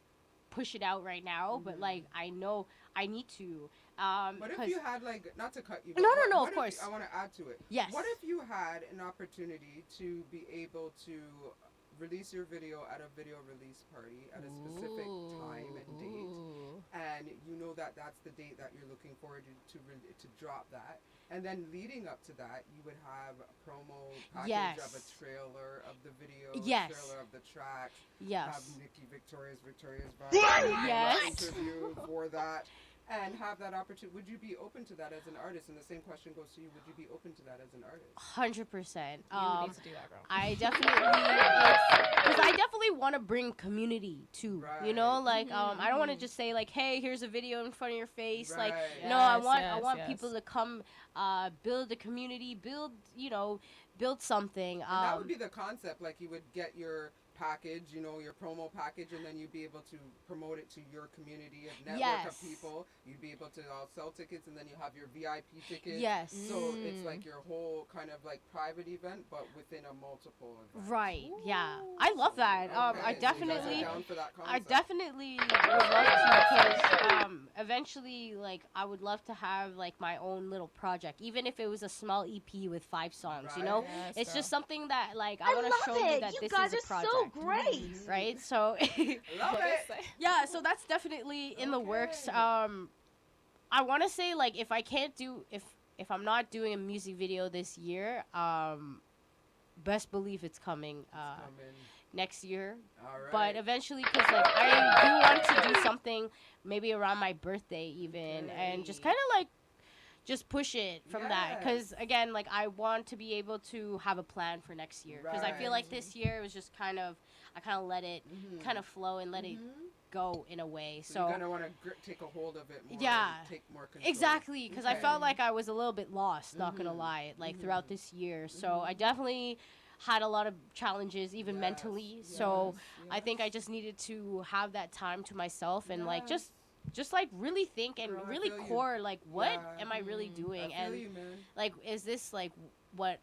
push it out right now, but, like, I know I need to. What if you had, like, not to cut you? No, but no, what of if course. I want to add to it. Yes. What if you had an opportunity to be able to release your video at a video release party at a specific time and date, and you know that that's the date that you're looking forward to drop that, and then leading up to that, you would have a promo package of a Yes. trailer of the video, Yes. trailer of the tracks, Yes. have Nikki Victorious Vibez Yes. interview for that, and have that opportunity. Would you be open to that as an artist? And the same question goes to you. Would you be open to that as an artist? 100%. You need to do that, girl. I definitely want to bring community too. You know, Right. like I don't want to just say like, hey, here's a video in front of your face. Like, Right. no, I Yes, want yes. people to come, build a community, build something. And that would be the concept. Like, you would get your package, you know, your promo package, and then you'd be able to promote it to your community of network Yes. of people. You'd be able to sell tickets, and then you have your VIP tickets. Yes. So it's like your whole kind of like private event, but within a multiple event. Right. Yeah. I love that. Okay, I so you guys are definitely. down for that I concept. definitely would love to, because eventually, like, I would love to have like my own little project, even if it was a small EP with 5 songs. You know, Yes, it's girl. just something that like I I want to love show you it. that You this guys is a are project. so great. Right. So Love it. yeah. So that's definitely in the works. I want to say, like, if I can't do if I'm not doing a music video this year, best believe it's coming. Coming. Next year. All right. But eventually, because like I do want to do something maybe around my birthday even, and just kind of like just push it from that. Because again, like I want to be able to have a plan for next year. Because I feel like this year it was just kind of I let it kind of flow and let it go in a way. So So you're gonna want to take a hold of it more. Yeah. And take more control. exactly, because I Okay. felt like I was a little bit lost. Not gonna lie, like throughout this year. So I definitely had a lot of challenges, even mentally. So I think I just needed to have that time to myself and like just like really think and Girl, I really feel you. core like what Yeah. am I really doing, I feel and you, man. like is this like what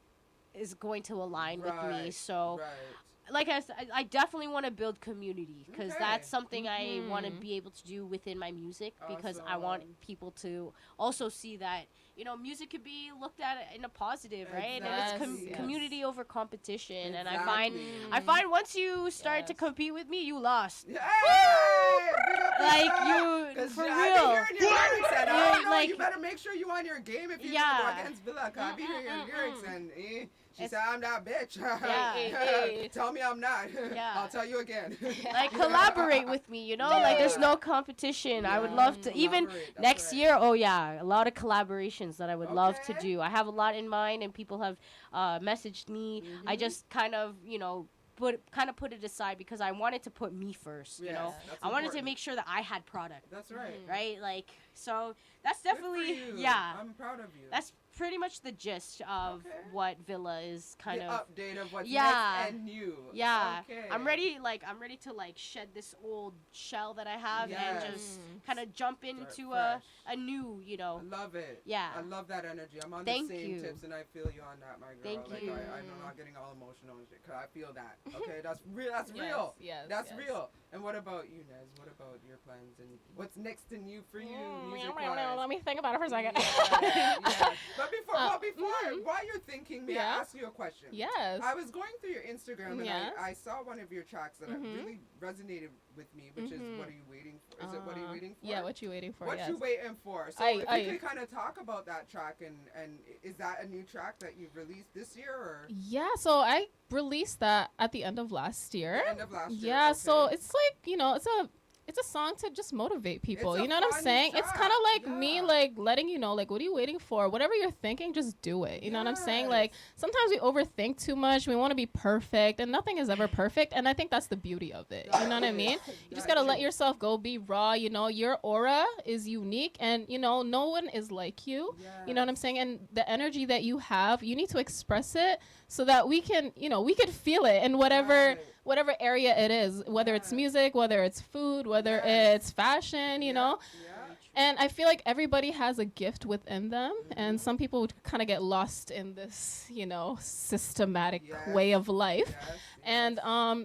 is going to align with me. Right, So right. like I definitely want to build community, because Okay. that's something I want to be able to do within my music, because I want Awesome. people to also see that, you know, music could be looked at in a positive, right? And it's Exactly. community over competition. And I find Exactly. once you start to Yes. compete with me, you lost. Hey! Big up Like yourself. you, 'Cause for I've been real. hearing your lyrics, and I don't know, Like- you better make sure you on your game if you're Yeah. gonna go against Villah. 'Cause I be hearing your lyrics, and she It's- said, "I'm that bitch." Yeah. Tell me I'm not. Yeah. I'll tell you again. Like collaborate with me, you know? Like there's no competition. I would love to even Collaborate, that's next right. year. Oh yeah, a lot of collaborations that I would love to Okay. do. I have a lot in mind, and people have messaged me. I just kind of, you know, put it aside because I wanted to put me first. You know, Yes, that's I wanted to important. make sure that I had product. That's right. Right? Like, so that's Good for definitely you. yeah. I'm proud of you. That's pretty much the gist of Okay. what Villa is kind the of. update of what's Yeah. next and new. Yeah, Okay. I'm ready to like shed this old shell that I have and Yes. just kind of jump Start into fresh. a new, you I know. love it. Yeah. I love that energy. I'm on Thank the same you. tips, and I feel you on that, my girl. Thank like, you. I'm not getting all emotional and shit, because I feel that. Okay, that's real. That's Yes, real. yes, That's yes. real. And what about you, Nez? What about your plans and what's next and new for you, Let music-wise? me think about it for a second. Yeah. But before, mhm. while you're thinking, may I Yeah. ask you a question? Yes. I was going through your Instagram and Yes. I saw one of your tracks that Mhm. really resonated with me, which is Mhm. "What Are You Waiting For?" Is it "What Are You Waiting For"? Yeah, what you waiting for? What Yes. you waiting for? So I- if you could kind of talk about that track, and is that a new track that you've released this year or Yeah, so I released that at the end of last year. the end of last year? Yeah, so Okay. it's like, you know, it's a song to just motivate people. It's a You know what I'm fun saying? It's kind of track, like me yeah. like letting you know, like, what are you waiting for? Whatever you're thinking, just do it. You know what I'm saying? Like sometimes we overthink too much. We want to be perfect, and nothing is ever perfect. And I think that's the beauty of it. You know what I mean? You just gotta let yourself go, be raw. You know, your aura is unique, and you know, no one is like you. You know what I'm saying? And the energy that you have, you need to express it so that we can, you know, we could feel it in whatever area it is, whether it's music, whether it's food, whether it's fashion, you know. And I feel like everybody has a gift within them, and some people would kind of get lost in this, you know, systematic way of life. And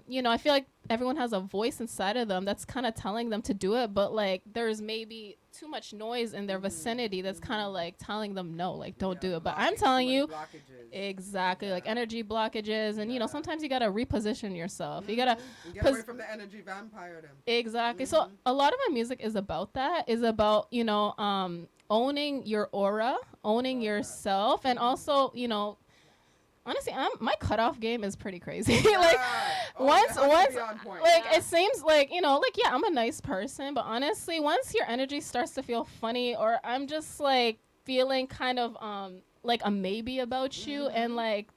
you know, I feel like everyone has a voice inside of them that's kind of telling them to do it, but like there's maybe too much noise in their vicinity that's kind of like telling them no, like don't do it. But I'm telling you, exactly, like energy blockages, and you know, sometimes you gotta reposition yourself. You gotta get away from the energy vampire them. exactly. So a lot of my music is about that. Is about, you know, owning your aura, owning yourself, and also, you know, honestly, my cutoff game is pretty crazy. Like once, like it seems like, you know, like, yeah, I'm a nice person, but honestly, once your energy starts to feel funny, or I'm just like feeling kind of like a maybe about you, and like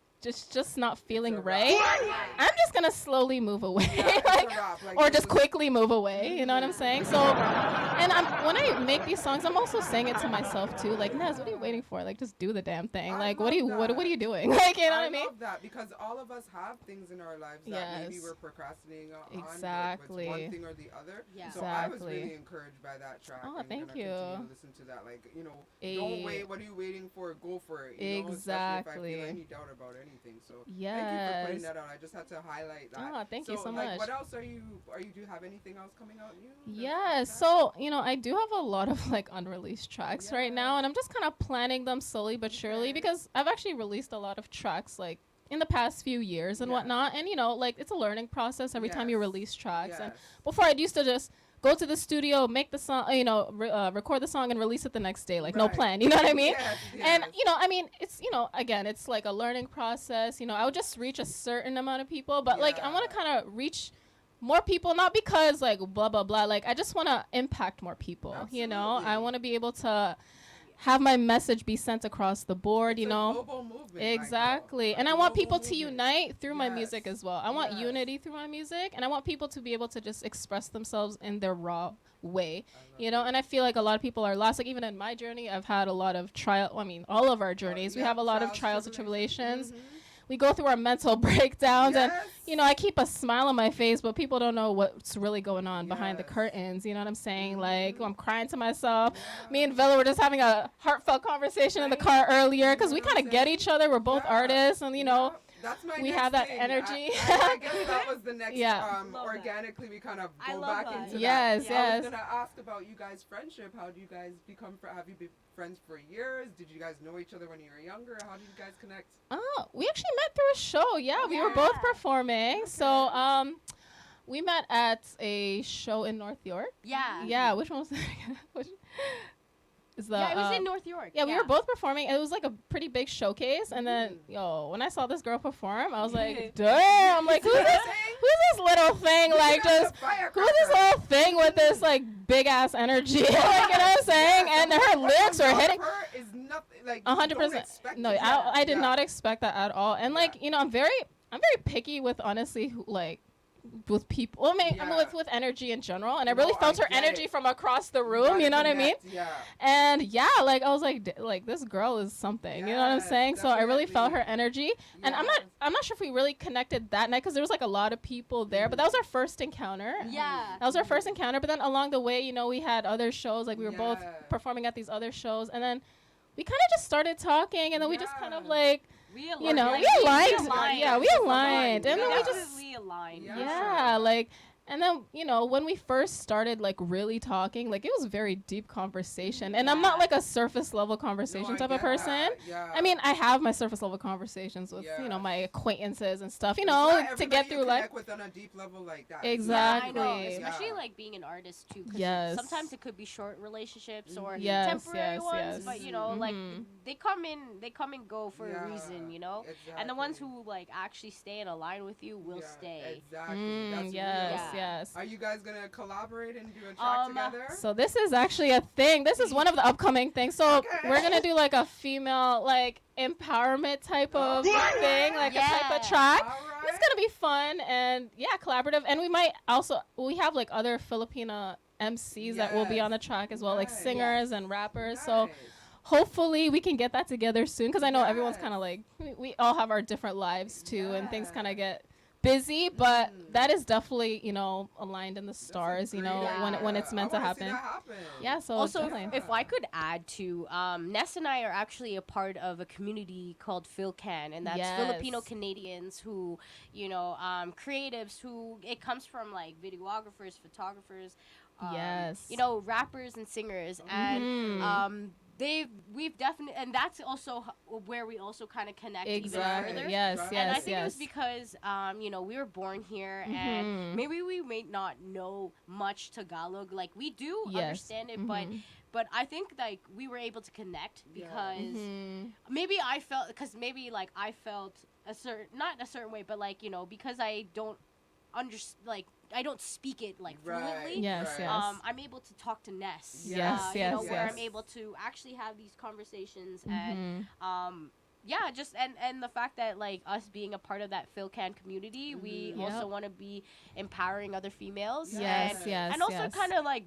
just not feeling a wrap. right, I'm just gonna slowly move away, Yeah, it's a like, wrap, like, or this just is- quickly move away. You know what I'm saying? So, and when I make these songs, I'm also saying it to myself too. Like, Nez, what are you waiting for? Like, just do the damn thing. I Like, love what that. are you doing? Like, you know what I I mean? love that because all of us have things in our lives that maybe Yes. we're procrastinating on. Like, Exactly. it's one thing or the other. Yeah. So I was Exactly. really encouraged by that track. Oh, and thank gonna you. continue to listen to that. Like, don't wait. What are you waiting for? Go for it. You know, especially Exactly. if I feel any doubt about anything. So thank you for Yes. putting that out. I just had to highlight that. Oh, thank you so like, much. what else do you have anything else coming out new? Yes, so I do have a lot of like unreleased tracks right now, and I'm just kind of planning them slowly but surely, Okay. because I've actually released a lot of tracks like in the past few years and Yeah. whatnot, and like it's a learning process every time you Yes. release tracks. And Yes. before, I used to just go to the studio, make the song, record the song and release it the next day, like no Right. plan. You know what I mean? Yes, And yes. I mean, it's again, it's like a learning process. I would just reach a certain amount of people, but like I want to Yeah. kind of reach more people, not because like blah blah blah. Like I just want to impact more people. I Absolutely. want to be able to have my message be sent across the board. It's a global movement, my girl. Exactly. A And I want global people to movement. unite through my Yes. music as well. I want Yes. unity through my music, and I want people to be able to just express themselves in their raw way. I love it. And I feel like a lot of people are lost. Like even in my journey, I've had a lot of all of our journeys, we Yeah, have a lot of trials and tribulations. Mhm. We go through our mental breakdowns, Yes. and I keep a smile on my face, but people don't know what's really going on behind the Yes. curtains. You know what I'm saying? Mhm. Like I'm crying to myself. Yeah. Me and Villah were just having a heartfelt conversation in the car earlier because we You know kind what of I'm get saying? each other. We're both Yeah. artists, and Yeah, that's my we next have that thing. energy. I guess that was the next. Yeah. Love that. Organically, we kind of I go love back that. into Yes, that. yes. I was gonna ask about you guys' friendship. How do you guys become? Have you been friends for years? Did you guys know each other when you were younger? How did you guys connect? Oh, we actually met through a show. Yeah, we were both Yeah. performing. So we met at a show in North York. Yeah. Yeah, which one was that again? Which is the Yeah, it was in North York. Yeah, we were both performing. It was like a pretty big showcase, and then when I saw this girl perform, I was like, damn! Like who's this little thing? Like just who's this little thing with this like big ass energy? Like, you know what I'm saying? And her lyrics were hitting. Her is nothing like 100%. No, I did not expect that at all. And like I'm very picky with honestly with people. I mean, with energy in general, and I really felt her energy from across the room. You know what I mean? Yeah. And yeah, like I was like this girl is something. You know what I'm Yes, saying? So I really felt her definitely. energy, and I'm not sure if we really connected that night because there was like a lot of people there. But that was our first encounter. Yeah. That was our first encounter. But then along the way, we had other shows. Like we were both Yeah. performing at these other shows, and then we kind of just started talking, and then we just kind of Yeah. like. We We aligned. Yeah, we aligned. And then we just definitely aligned. Yeah. for sure. yeah, like, and then when we first started like really talking, like it was a very deep conversation, and I'm not like a surface level conversation No, I type of get person. that. Yeah. I mean, I have my surface level conversations with Yeah. my acquaintances and stuff, It's not to everybody get you through life. connect with on a deep level like that. Exactly. Yeah, I know, Yeah. especially like being an artist too. 'Cause Yes. sometimes it could be short relationships or Yes, temporary yes, ones, yes. but Mhm. like they come and go for a reason, Exactly. And the ones who like actually stay and align with you will stay. Exactly. That's Yes, real. yes. Are you guys gonna collaborate and do a track together? So this is actually a thing. This is one of the upcoming things. So Okay. we're gonna do like a female like empowerment type of thing, like a type of track. All It's right. gonna be fun and collaborative. And we have like other Filipino MCs that will be Yes. on the track as well, like Nice. singers and rappers. So Nice. hopefully we can get that together soon because I know everyone's Yes. kind of like we all have our different lives too, and things kind Yeah. of get busy. But Mm. that is definitely aligned in the That's a stars. great When it's idea. meant I to wanna see happen. that happen. Yeah. So Also, definitely. if I could add to, Ness and I are actually a part of a community called PhilCan, and that's Yes. Filipino Canadians who, creatives who it comes from like videographers, photographers, Yes. rappers and singers, Mhm. and we've definitely, and that's also where we also kind of connect Exactly. even further. Yes. And Yes. And I think yes. it was because, we were born here, Mhm. and maybe we may not know much Tagalog. Like we do Yes. understand it, Mhm. but I think like we were able to connect Yeah. because Mhm. maybe I felt I felt not a certain way, but like because I don't I don't speak it like fluently. Yes, right. yes. I'm able to talk to Ness. Yes, yes, where yes. I'm able to actually have these conversations Mhm. and yeah, just and the fact that like us being a part of that PhilCan community, we Yep. also want to be empowering other females. Yes, and, yes, and also yes. kind of like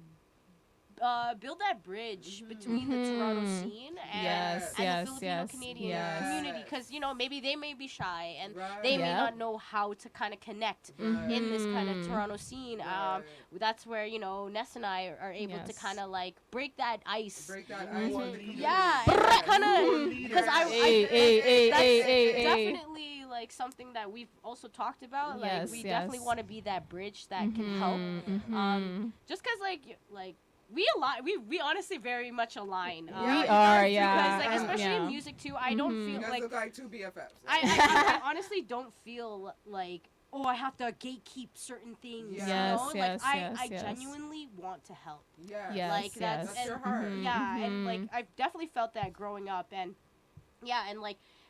build that bridge between the Toronto scene and, Yes, and yes, the Filipino yes, Canadian yes. community, because you know maybe they may be shy and Right. they may Yep. not know how to kind of connect Right. in this kind of Mhm. Toronto scene. Right. That's where you know Ness and I are able to Yes. kind of like break that ice. Break that ice with the community. Yeah, and Yes. kind You are of leaders. because Hey, that's hey. definitely like something that we've also talked about. Like Yes, we yes. definitely want to be that bridge that can help. Mhm. Just because like we align, we honestly very much align. Yeah, We you are, guys do. yeah. Because like And- especially yeah. in music too, I don't Mhm. You feel guys like look like two BFFs. I honestly don't feel like oh I have to gatekeep certain things. Yes, You know? yes, like yes, I yes. genuinely want to help. Yes. Yes, Like, yes. That's your heart. Mhm. Yeah, and like Mhm. I've definitely felt that growing up, and yeah,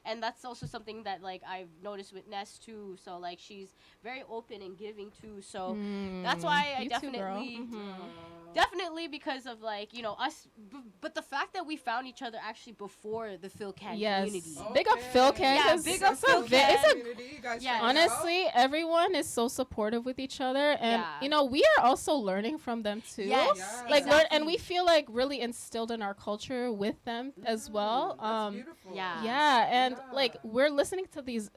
and that's also something that like I've noticed with Ness too. So like she's very open and giving too. So that's why I You too, girl. definitely Mhm. definitely because of like you know us, but the fact that we found each other actually before the PhilCan Yes. community. Big up PhilCan, Yeah, 'cause big up it's a PhilCan. it's a community. You guys Yeah. check it out. honestly, everyone is so supportive with each other, and Yeah. you know we are also learning from them too. Yes, Yeah. Like learn, and we exactly. feel like really instilled in our culture with them as well. That's beautiful. yeah. Yeah, and Yeah. like we're listening to these.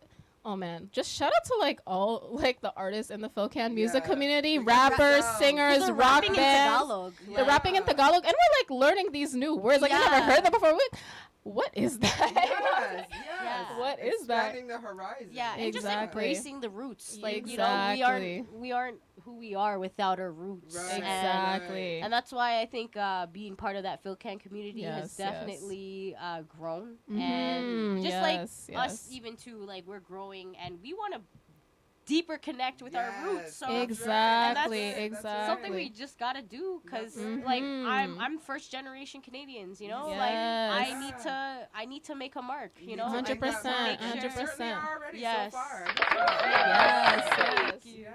Oh man, just shout out to like all like the artists in the PhilCan music Yes. community, We got rappers, sound. singers, They're rock rapping in bands. Tagalog. They're rapping in Tagalog, and we're like learning these new words. Like I never Yeah. heard that before. What is that? Yes, yes. Yeah. What is that? Expanding the horizon. Yeah, and just Exactly. embracing the roots. Like you know, Exactly. we aren't who we are without our roots. Right. And, Exactly. and that's why I think being part of that PhilCan community Yes, has yes. definitely grown. Mhm, And just yes, like yes. us, even too, like we're growing, and we want to deeper connect with our roots. So Exactly, and that's exactly. something we just gotta do because That's like Mhm. I'm first generation Canadians, you know, Yes. like Yeah. I need to make a mark, you know, 100%, like, make sure- 100%. Already Yes. so far. Yes, yes. Yeah.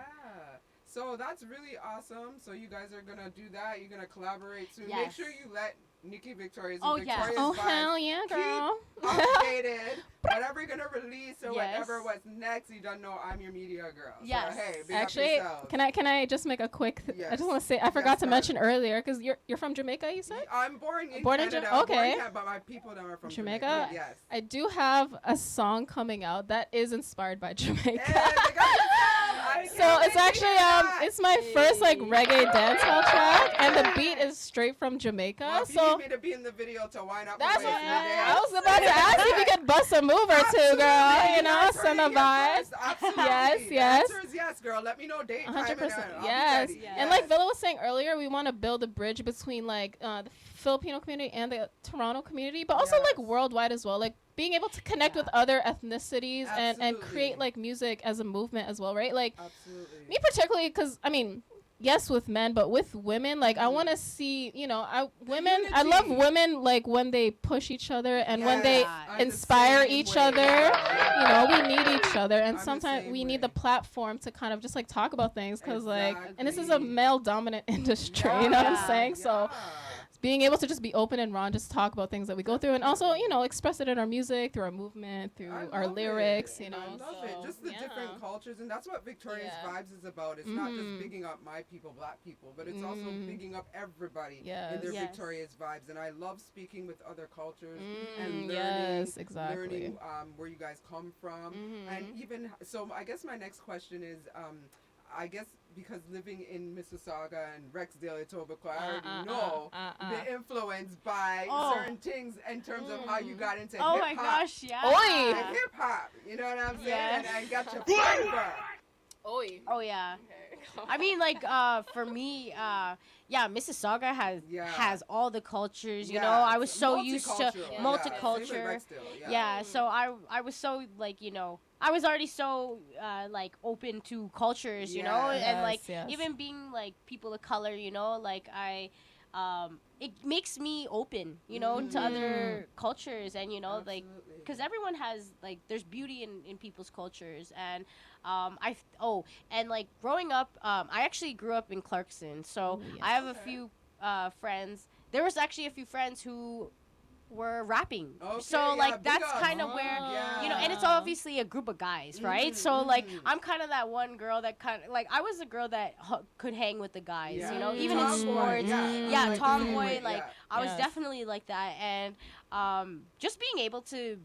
So that's really awesome. So you guys are gonna do that. You're gonna collaborate soon. Make Yes. sure you let Nikki Victorious Oh, and yeah. Victorious Oh Vibez hell yeah, keep girl. updated. Whatever you're gonna release or Yes. whatever what's next, you don't know I'm your media girl. Yes. So, hey, big Actually, up yourselves. can I just make a quick? I Yes. just want to say I forgot Yes, to ma'am. mention earlier because you're from Jamaica. You said I'm born in Born in Canada. Ja- I'm born in okay. Canada, but my people that are from Jamaica? Yes. I do have a song coming out that is inspired by Jamaica. Hey, they got the sound. I So can't it's wait to actually hear that. it's my first like reggae dancehall track, and the beat is straight from Jamaica. Well, if you So need me to be in the video to wind up. that's my what waist Yeah. and I dance. was about to ask if you could bust a move or two, Absolutely. girl. You know, guys heard send it a here vibe. first. Absolutely. Yes, The yes. answer is yes, girl. Let me know date time. 100%. And I'll Yes. be ready. Yeah. And like Villah was saying earlier, we want to build a bridge between like the Filipino community and the Toronto community, but also like Yes. worldwide as well. Like being able to connect Yeah. with other ethnicities and Absolutely. create like music as a movement as well, right? Like Absolutely. me particularly, because I mean, yes, with men, but with women, like I want to see, you know, I love unity. women like when they push each other and when they Yeah. I'm the inspire same each way. other. Yeah. You know, we need each other, and I'm the sometimes same we need way. the platform to kind of just like talk about things, because like, and this is a Exactly. male dominant industry. You know what I'm Yeah. saying? So being able to just be open and raw and just talk about things that we go through, and also, you know, express it in our music, through our movement, through I our love lyrics, it. you know. I love it. so, Just the different yeah. cultures, and that's what Victorious Yeah. Vibes is about. It's not just Mhm. bigging up my people, black people, but it's also Mhm. bigging up everybody in Yes. their Yes. Victorious Vibes. And I love speaking with other cultures and Mm, learning, yes, exactly. learning where you guys come from, and Mhm. even so. I guess my next question is, I guess because living in Mississauga and Rexdale, Etobicoke, I already know the influence by Oh. certain things in terms of how you got into Oh hip my hop. gosh, yeah. Oi. And hip hop, you know what I'm saying? Yes. And got your flavor. Oi. Oh yeah. I mean, like, for me, yeah, Mississauga Yeah. has all the cultures. You Yeah, know, I was it's so used to multicultural. Yeah, multiculture. same with Rexdale, Yeah, so I was so like, you know, I was already so like open to cultures, you know, Yes. and like Yes, yes. even being like people of color, you know, like it makes me open, you know, to other cultures, and you know, like Absolutely. because everyone has like there's beauty in people's cultures, and and like growing up, I actually grew up in Clarkson, so Oh, yes. I have a Okay. few friends. There was actually a few friends who were rapping. Okay, So yeah, like big that's ups. kind of where Yeah. you know, and it's obviously a group of guys, right? So like I'm kind of that one girl that kind of like I was a girl that could hang with the guys, Yeah. you know, even in Tomboy, sports. yeah. Yeah, Like, tomboy. yeah. Like I was Yes. definitely like that, and just being able to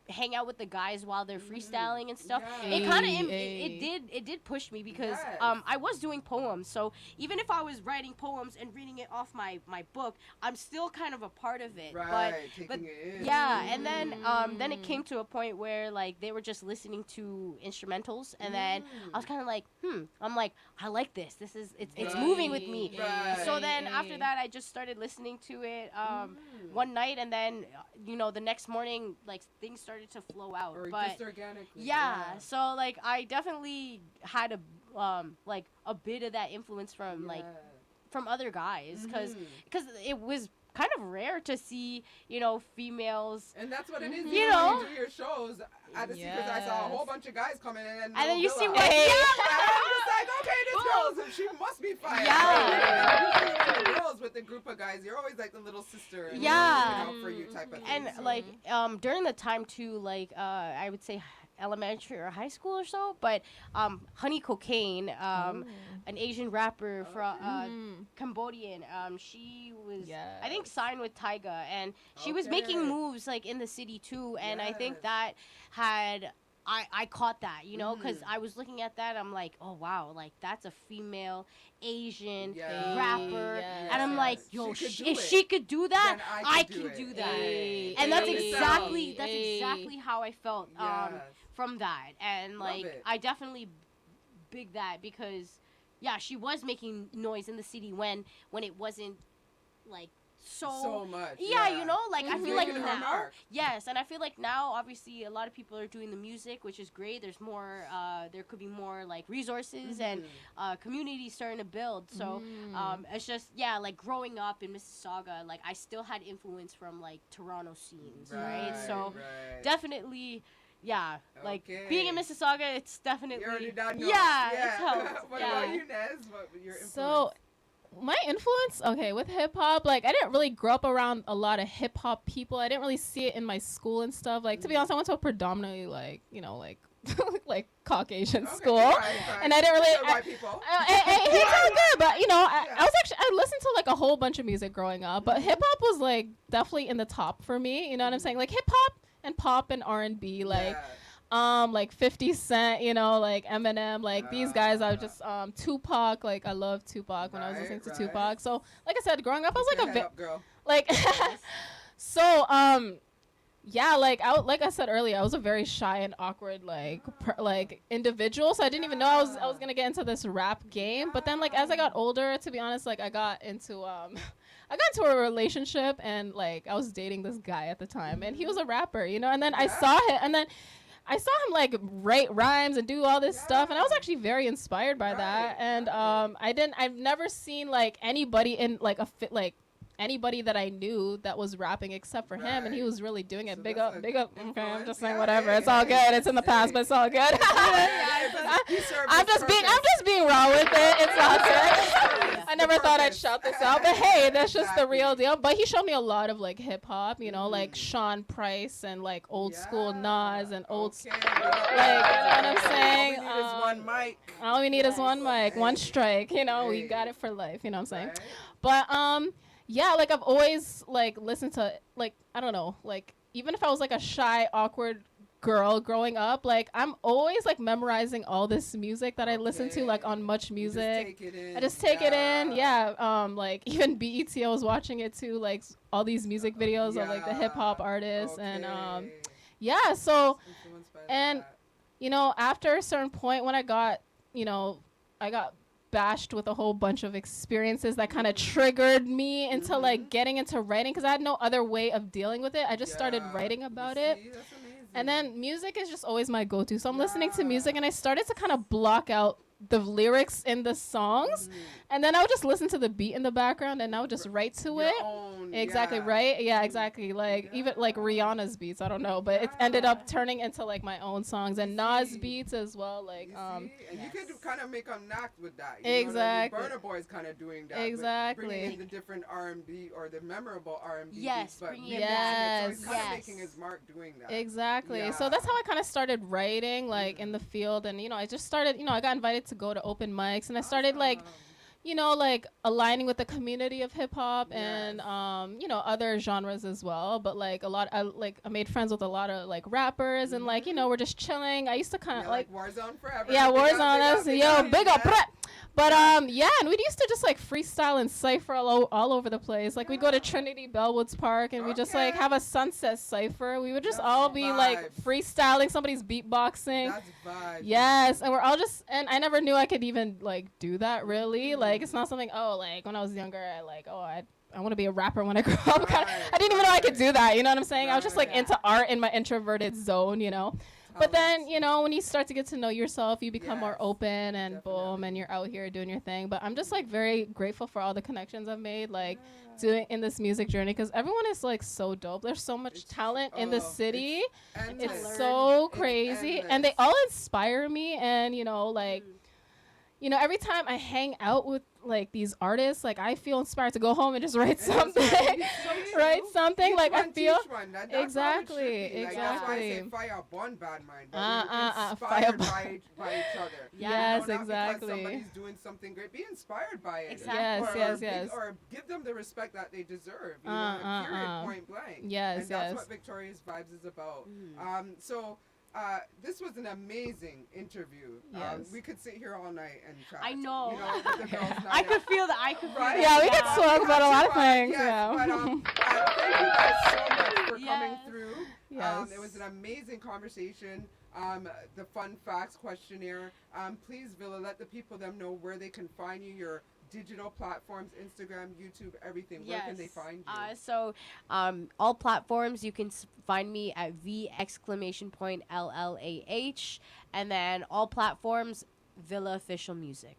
hang out with the guys while they're freestyling and stuff. Yeah. It kind of Hey. it did push me because Yes. I was doing poems. So even if I was writing poems and reading it off my book, I'm still kind of a part of it. Right, But taking it in. yeah, and then it came to a point where like they were just listening to instrumentals, and then I was kind of like, I'm like, I like this. This is it's moving with me. Right. So then after that, I just started listening to it one night, and then you know the next morning, like things started to flow out. Or But just organically. yeah, so like I definitely had a like a bit of that influence from like from other guys because it was kind of rare to see, you know, females. And that's what it is. You know? When you do your shows at the Secrets, I saw a whole bunch of guys coming in and And then you see Villah. what? Hey. And I'm just like, okay, this girl, she must be fire. Yeah. Usually the girls with the group of guys, you're always like the little sister. And Yeah. looking out for you type of thing. And so. like during the time too, like I would say elementary or high school or so, but Honey Cocaine, an Asian rapper from Cambodian, she was I think signed with Tyga, and she was making Okay. moves like in the city too, and I think Yes. that had I caught that, you know, because I was looking at that, I'm like, oh wow, like that's a female Asian Yeah. rapper, Yes. and I'm like, yo, She could do if it, she could do that, then I could do can it. do that. Hey. And that's Hey. exactly how I felt Yes. from that, and Love like it. I definitely big that because yeah, she was making noise in the city when it wasn't like so much. yeah, you know, like I She's feel like making her now, mark. yes, and I feel like now, obviously, a lot of people are doing the music, which is great. There's more, there could be more like resources and communities starting to build. So it's just like growing up in Mississauga, like I still had influence from like Toronto scenes, right? So definitely. Yeah, like being in Mississauga, it's definitely You already done yours. yeah, it's helped. What yeah. about you, Nez? What your influence? So, my influence, okay, with hip hop, like I didn't really grow up around a lot of hip hop people. I didn't really see it in my school and stuff. Like to be honest, I went to a predominantly like like Caucasian school, and I didn't really. White people. It's all good, but you know, I listened to like a whole bunch of music growing up, but hip hop was like definitely in the top for me. You know what I'm saying? Like hip hop and pop and R&B, like 50 Cent, you know, like Eminem, like these guys. I was just Tupac, like I love Tupac when I was listening to Tupac. So like I said, growing up, I was like girl. like so yeah, like I said earlier, I was a very shy and awkward like individual, so I didn't even know I was gonna get into this rap game. But then like as I got older, to be honest, like I got into a relationship, and like I was dating this guy at the time, and he was a rapper, you know, and then I saw him like write rhymes and do all this stuff, and I was actually very inspired by that. And I've never seen like anybody in like anybody that I knew that was rapping except for him, and he was really doing it. So big that's up. a Okay, I'm just yeah, saying whatever. yeah, It's all good. It's in the past, but it's all good. I'm just being raw with it. It's all good. I never thought I'd shout this out, but hey, that's just the real deal. But he showed me a lot of like hip hop, you know, like Sean Price and like old school Nas and old school. Like, you know what I'm saying? All we need is one mic. All we need is one mic, one strike. You know, we got it for life. You know what I'm saying? But yeah, like I've always like listened to like I don't know, like even if I was like a shy, awkward girl growing up, like I'm always like memorizing all this music that I listen to like on Much Music. I just take it in. Yeah. Like even BET, I was watching it too, like all these music videos of like the hip hop artists and yeah. So and you know, after a certain point when I got bashed with a whole bunch of experiences that kind of triggered me into like getting into writing, because I had no other way of dealing with it. I just started writing about it. And then music is just always my go-to. So I'm listening to music, and I started to kind of block out the lyrics in the songs, and then I would just listen to the beat in the background, and I would just write to it. own. Exactly, yeah. right? Yeah, exactly. Like even like Rihanna's beats, I don't know, but it ended up turning into like my own songs and Nas beats as well. Like You see? And you Yes. could kind of make them knacked with that. You Exactly. know what I mean? Burna Boy's kind of doing that. Exactly. Bringing in the different R&B or the memorable R&B Yes, beats, but bringing it mixing back. So he's kind of Yes. making his mark doing that. Exactly. So Yeah. that's how I kind of started writing, like in the field, and I just started. I got invited to go to open mics, and I started like, Awesome. like aligning with the community of hip hop and Yes. other genres as well. But like I made friends with a lot of like rappers, and like we're just chilling. I used to kind of Yeah, like Warzone forever. yeah, Big up, Warzone big up, us, big yo, up. big up, Yeah. brett. But yeah, and we used to just like freestyle and cipher all over the place. Like we'd go to Trinity Bellwoods Park and we just like Okay. have a sunset cipher. We would just That's all be like vibes. freestyling, somebody's beatboxing. That's vibes. Yes, and we're all just, and I never knew I could even like do that really. Like it's not something, like when I was younger, I want to be a rapper when I grow up. Right, I didn't even know I could do that. You know what I'm saying? I was just like Right. into art in my introverted zone. But then, Talent. when you start to get to know yourself, you become more Yes, open and boom, definitely. and you're out here doing your thing. But I'm just like very grateful for all the connections I've made, like doing in this music journey, because everyone is like so dope. There's so much It's- talent in the oh, city. Endless. It's learn. so It's crazy. And endless. they all inspire me. And, every time I hang out with like these artists, like I feel inspired to go home and just write something. Write something. Each like I one feel teach one. That's how it should Exactly, be. Like, that's why I say exactly. fyahbunbadmind. Fyah Inspired bun- by each other. Yes, Not because exactly. somebody's doing something great. Be inspired by it. Exactly. Yes, yes. Or give them the respect that they deserve. Period, point blank. Yes, And that's yes. what Victorious Vibes is about. So this was an amazing interview. Yes. We could sit here all night and chat. I know. With the girls' I night could out. feel that. I could feel Right. Yeah, we could that. talk about a lot of Yes, things. Yeah. But, thank you guys so much for coming Yes. through. Yes. It was an amazing conversation. The fun facts questionnaire. Please, Villa, let the people them know where they can find you. Your digital platforms, Instagram, YouTube, everything. Where can they find you? So, all platforms you can find me at !LLAH, and then all platforms Villa Official Music.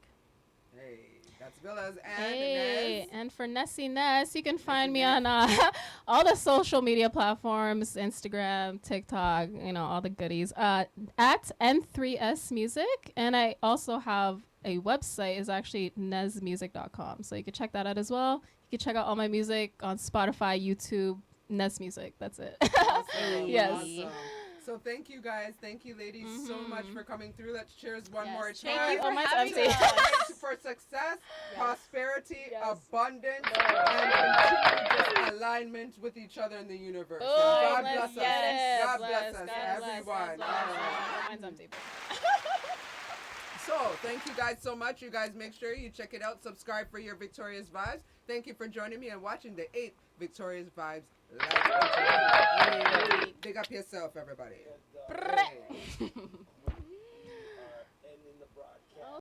Hey, that's Villa's and Hey, Nez. and for Nessie Ness, you can find me Ness. on all the social media platforms, Instagram, TikTok, all the goodies, at N3S Music. And I also have a website, is actually nezmusic.com. So you can check that out as well. You can check out all my music on Spotify, YouTube, Nez Music. That's it. Awesome. Yes. Awesome. So thank you guys. Thank you ladies so much for coming through. Let's cheers one Yes. more Thank time. you for Oh, mine's having empty. us. For success, prosperity, Yes. abundance, and continued just alignment with each other in the universe. And Oh, God let's bless us. get it. God bless us, God bless, everyone. God bless. All right. Oh, mine's empty. So, thank you guys so much. You guys make sure you check it out. Subscribe for your Victorious Vibes. Thank you for joining me and watching the 8th Victorious Vibes Light Interview. Hey, big up yourself, everybody. And, Hey.